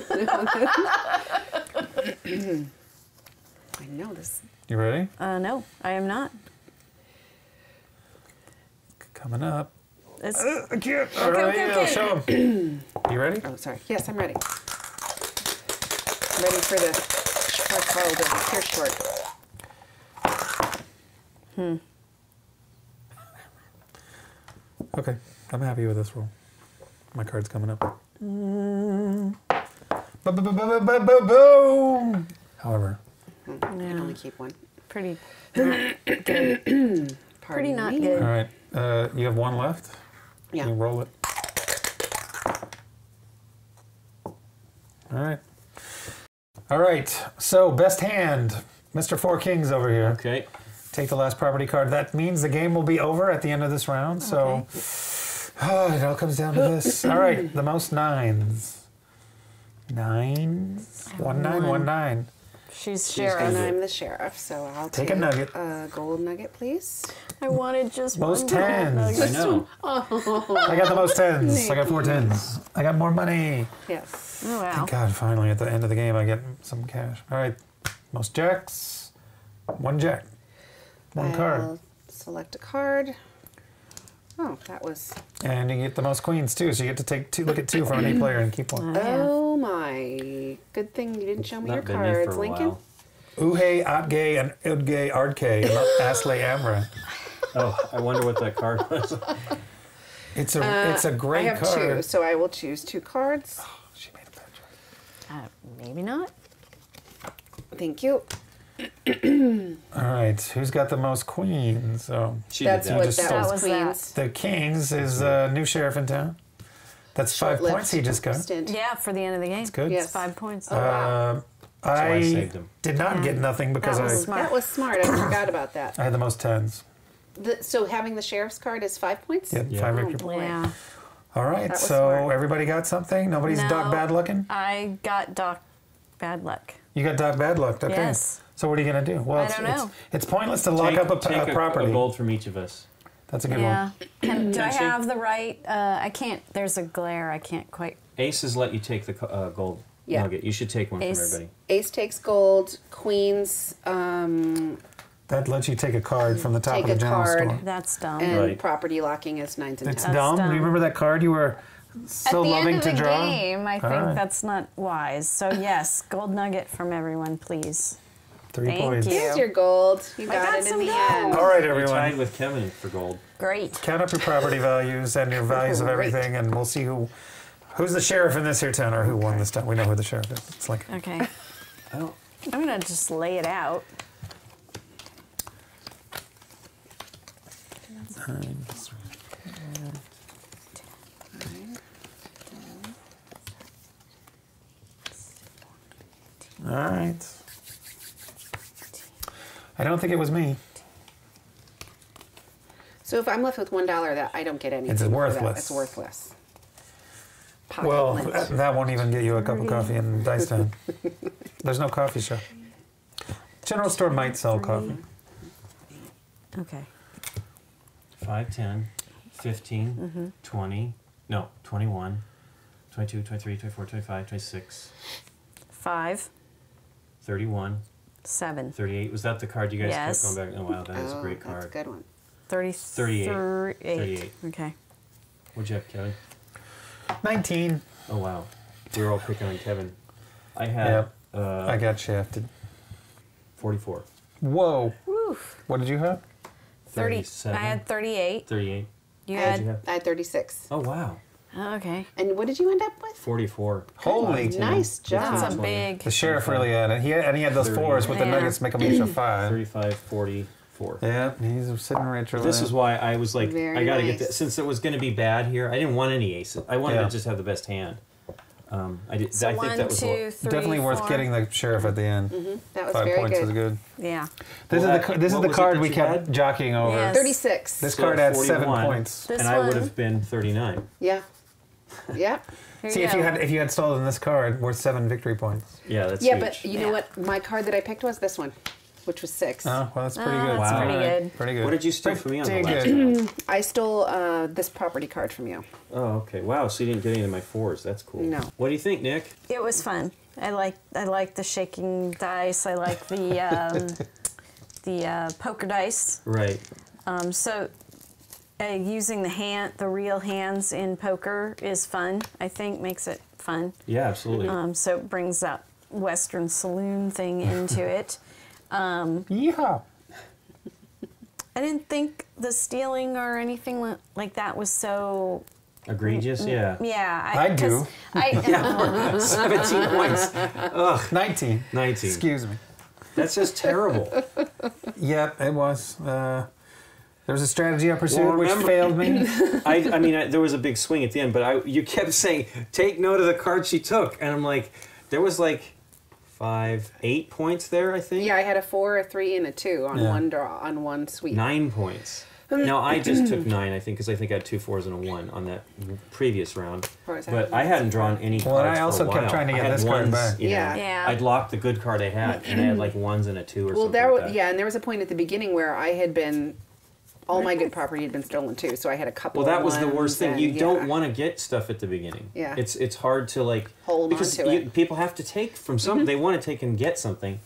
I know this. you ready? No, I am not. Coming up. It's, I can't. All Okay, right, okay, I'll okay. show 'em. You ready? Oh, sorry. Yes, I'm ready. I'm ready for the short call, the pure short. Okay, I'm happy with this roll. My card's coming up. Boom! However, I can yeah, only keep one. pretty not good. Pretty Pardon not me. good. all right. You have one left. Yeah. You roll it. All right. All right. So best hand, Mr. Four Kings over here. Okay. Take the last property card. That means the game will be over at the end of this round. So it all comes down to this. All right. The most nines. Nines. 1 9 1 9. She's And sheriff. I'm the sheriff, so I'll Take take a nugget. a gold nugget, please. I wanted just Most one gold tens. nugget. I know. I got the most tens. I got 4 tens. I got more money. Yes. Oh, wow. Thank God, finally at the end of the game I get some cash. All right, most jacks. 1 jack. 1 card. I'll select a card. Oh, that was. And you get the most queens too, so you get to take 2, look at 2 from any player and keep 1. Yeah. Oh my! Good thing you didn't show me your Not been me cards, for a Lincoln. while. Uhe, Atge, and Udge, Ardke, and Asle Amra. Oh, I wonder what that card was. It's a I great have card. 2, so I will choose 2 cards. She made a bad choice. Maybe not. Thank you. All right, who's got the most queens? Oh, She That's did that. what just that stole- was. That was that. Queens. the Kings is a new sheriff in town. That's 5 Short-lived points he just got. Stint. Yeah, for the end of the game. That's good. Yes. It's 5 points. wow. I I saved him. did not get nothing because That was I smart. That was smart. I forgot about that. had the most tens. So having the sheriff's card is 5 points? Yeah, Yeah. 5 Oh, victory. boy. Yeah. All right, That was so smart. everybody got something? Nobody's No. Doc Bad looking? I got Doc Bad Luck. You got Doc Bad luck, okay. Yes. So what are you going to do? Well, I don't know. It's pointless to lock up a Take property. a gold from each of us. That's a good Yeah. one. Do I have the right? I can't. There's a glare. I can't quite. Aces let you take the gold Yeah. nugget. You should take one Ace. from everybody. Ace takes gold. Queens That lets you take a card from the top Take of the a general card. store. That's dumb. and Right. property locking is 9s and 10s. It's That's dumb. Do dumb. you remember that card you were so At the loving end of to the draw? game, I think right. that's not wise. So yes, gold nugget from everyone, please. 3 Thank points. you. Here's your gold. You I got got it in some the gold. end. All right, You're tied everyone. with Kevin for gold. Great. Count up your property values and your values of Great. everything, and we'll see who's the sheriff in this here town, or who won this town. We know who the sheriff is. It's like Okay. I don't. I'm gonna just lay it out. all right. I don't think it was me. So if I'm left with $1, that I don't get anything. It's for that. worthless. It's worthless. Pocket Well, lint. that won't even get you a cup of coffee in Dice Town. There's no coffee shop. General store might sell coffee. Okay. 5, 10, 15, Mm-hmm. 20, no, 21, 22, 23, 24, 25, 26, 5, 31, 7, 38. Was that the card you guys Yes. kept going back? Oh, wow, that is a great card. That's a good one. 38. 38. Okay. What'd you have, Kevin? 19. Oh, wow. We were all picking on Kevin. I had I got shafted. 44. Whoa. Woof. What did you have? 30. I 37. had 38. 38. You I What'd you had. have? I had 36. Oh, wow. Oh, okay. And what did you end up with? 44. Holy. Nice job. That's a 20. big. The sheriff really had it. He had those 30. fours with the Yeah. nuggets, make them each a 5. 35, 44. Yeah, he's sitting rich over This there. is why I was like, Very I gotta nice. get that. Since it was going to be bad here, I didn't want any aces. I wanted Yeah. to just have the best hand. I did. So I think 1, that was 2, 3, Definitely worth 4. getting the sheriff at the end. That was 5 very points good. is good. Yeah. This Well, is this is what the was it card that we you kept had? jockeying over. Yes. 36. This So card had 7 41. points. This and I would one. have been 39. Yeah. Yeah. Here See, you if you go. had stolen this card, worth 7 victory points. Yeah, that's Yeah, huge. but you know Yeah. what? My card that I picked was this one, which was 6. Oh, well, that's pretty Oh, good. that's Wow. pretty good. Pretty good. What did you steal from me on the Pretty last good. round? I stole this property card from you. Oh, okay. Wow, so you didn't get any of my 4s. That's cool. No. What do you think, Nick? It was fun. I like the shaking dice. I like the poker dice. Right. So using the real hands in poker is fun. I think makes it fun. Yeah, absolutely. So it brings that Western saloon thing into it. Yeehaw. I didn't think the stealing or anything like that was so. Egregious? Yeah. Yeah, I do. 'cause 17 points. Ugh. 19. 19. Excuse me. That's just terrible. Yep, it was. There was a strategy I pursued Well, which remember- failed me. I mean, there was a big swing at the end, but you kept saying, take note of the card she took. And I'm like, there was like 5, 8 points there, I think. Yeah, I had a 4, a 3, and a 2 on Yeah. one draw, on one sweep. 9 points. No, I just took 9, I think, because I think I had 2 4s and a 1 on that previous round. Or is that But I hadn't drawn any Well, and cards I also for a kept while. trying to I get had this card ones, back. you know. Yeah. Yeah. I'd locked the good card I had, and I had like 1s and a 2 or Well, something there, like that. yeah, and there was a point at the beginning where I had been, all my good property had been stolen too, so I had a couple. Well, that of was the ones worst thing. and- You yeah. don't want to get stuff at the beginning. Yeah. It's hard to like Hold because on to it. people have to take from some. They want to take and get something,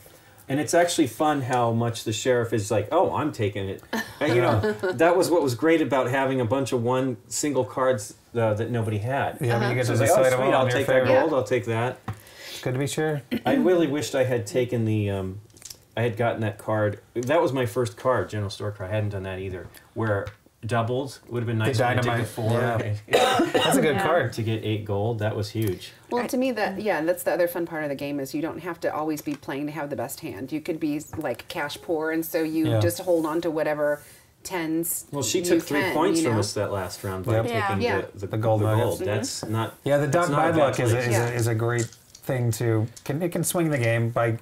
and it's actually fun how much the sheriff is like, "Oh, I'm taking it." And, you know, that was what was great about having a bunch of single cards that nobody had. Yeah, but you get So to it's like, decide oh, them sweet, all I'll in your take that favor. gold. I'll take that. It's good to be sure. I really wished I had taken the. I had gotten that card. That was my first card, general store card. I hadn't done that either. Where doubled would have been nice. The when I took dynamite, the 4 That's a good Yeah. card. to get 8 gold. That was huge. Well, to me, that's the other fun part of the game is you don't have to always be playing to have the best hand. You could be like cash poor, and so you Yeah. just hold on to whatever tens. Well, she you took 3 can, points you from know? us that last round by Yep. taking Yeah. the gold nuggets. gold. That's not. Yeah, the that's dog not a bad bad luck is place. is a great thing to. It can swing the game by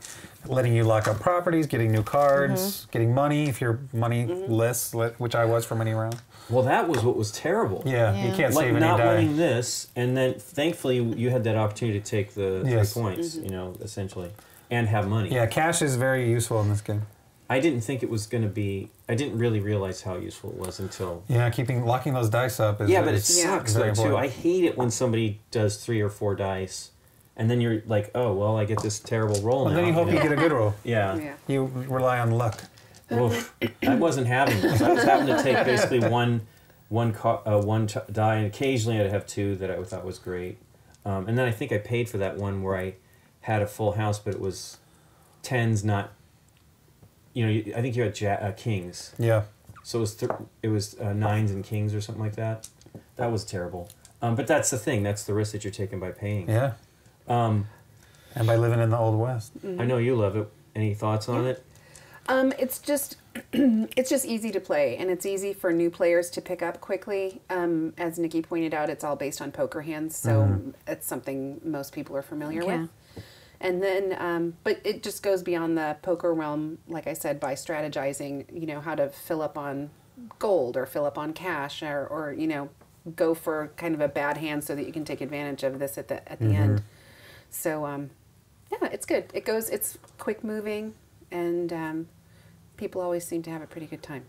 letting you lock up properties, getting new cards, getting money if you're moneyless, which I was for many rounds. Well, that was what was terrible. Yeah, you Yeah. can't Like save any not die. winning this, and then thankfully you had that opportunity to take the Yes. 3 points. You know, essentially, and have money. Yeah, cash is very useful in this game. I didn't think it was going to be. I didn't really realize how useful it was until. Yeah, locking those dice up is. Yeah, but it is sucks very though too. important. I hate it when somebody does 3 or 4 dice, and then you're like, oh well, I get this terrible roll Well, now. then you hope you get a good roll. Yeah. Yeah. You rely on luck. Oof. I wasn't having this. I was having to take basically one die, and occasionally I'd have 2 that I thought was great. And then I think I paid for that one where I had a full house, but it was 10s, not. I think you had kings. Yeah. So it was 9s and kings or something like that. That was terrible. But that's the thing. That's the risk that you're taking by paying. Yeah. And by living in the Old West. I know you love it. Any thoughts on it? It's just easy to play, and it's easy for new players to pick up quickly. As Nikki pointed out, it's all based on poker hands, so it's something most people are familiar with. And then, but it just goes beyond the poker realm, like I said, by strategizing, how to fill up on gold or fill up on cash or go for kind of a bad hand so that you can take advantage of this at the end. So, yeah, it's good. It's quick moving, and people always seem to have a pretty good time.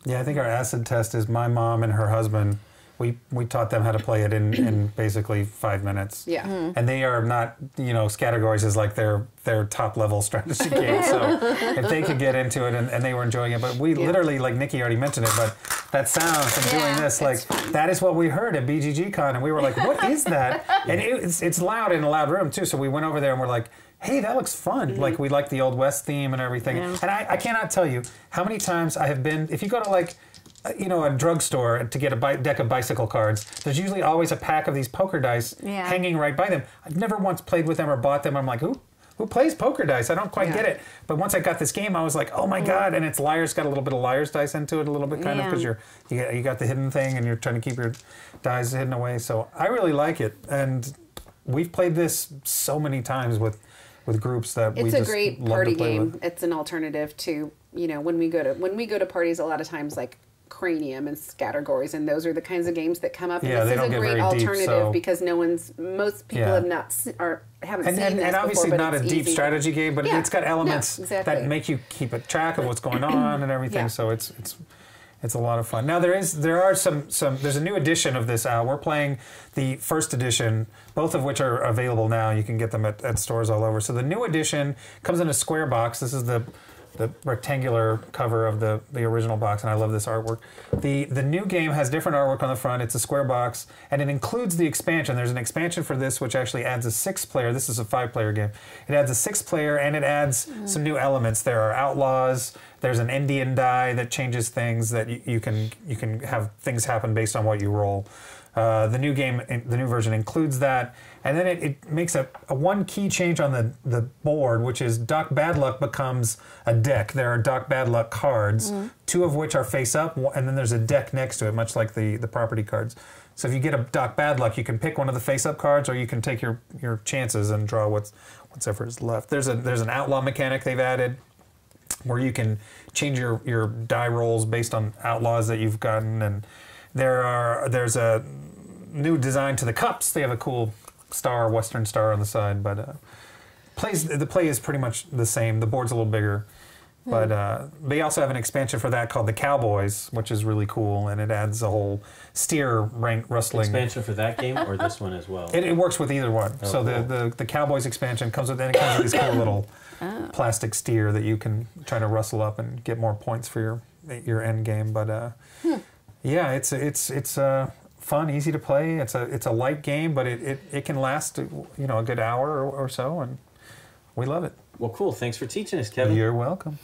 Yeah, I think our acid test is my mom and her husband. We taught them how to play it in basically 5 minutes. Yeah. And they are not, categories is like their top level strategy game. So if they could get into it and they were enjoying it, but we literally, like Nikki already mentioned it, but that sound from doing this, like that is what we heard at BGG Con, and we were like, what is that? And it's loud in a loud room too. So we went over there and we're like, hey, that looks fun. Like we like the Old West theme and everything. And I cannot tell you how many times I have been, if you go to like, a drugstore to get a deck of bicycle cards, there's usually always a pack of these poker dice hanging right by them. I've never once played with them or bought them. I'm like, who plays poker dice? I don't quite get it. But once I got this game, I was like, oh my God. And it's liar's got a little bit of liar's dice into it a little bit kind of because you got the hidden thing and you're trying to keep your dice hidden away. So I really like it. And we've played this so many times with groups that we just It's a great party game. With. It's an alternative to, when we go to parties a lot a times like Cranium and Scattergories, and those are the kinds of games that come up. And this is a great alternative because most people have not haven't seen this and obviously before, not a deep strategy game, but it's got elements that make you keep a track of what's going on and everything. So it's a lot of fun. Now there's a new edition of this out. We're playing the first edition, both of which are available now. You can get them at stores all over. So the new edition comes in a square box. This is the rectangular cover of the original box, and I love this artwork. The new game has different artwork on the front. It's a square box, and it includes the expansion. There's an expansion for this, which actually adds a 6-player. This is a 5-player game. It adds a 6-player, and it adds some new elements. There are outlaws. There's an Indian die that changes things that you can have things happen based on what you roll. The new version includes that, and then it makes a one key change on the board, which is Doc Bad Luck becomes a deck. There are Doc Bad Luck cards, 2 of which are face up, and then there's a deck next to it, much like the property cards. So if you get a Doc Bad Luck, you can pick one of the face up cards, or you can take your chances and draw whatever is left. There's an outlaw mechanic they've added, where you can change your die rolls based on outlaws that you've gotten, and there's a new design to the cups. They have a cool star, Western star on the side, but the play is pretty much the same. The board's a little bigger, but they also have an expansion for that called the Cowboys, which is really cool, and it adds a whole steer rank rustling. Expansion for that game or this one as well? It works with either one. Oh, so cool. the Cowboys expansion comes with this cool little plastic steer that you can try to rustle up and get more points for your end game. But yeah, it's fun, easy to play. It's a light game, but it can last a good hour or so, and we love it. Well, cool. Thanks for teaching us, Kevin. You're welcome.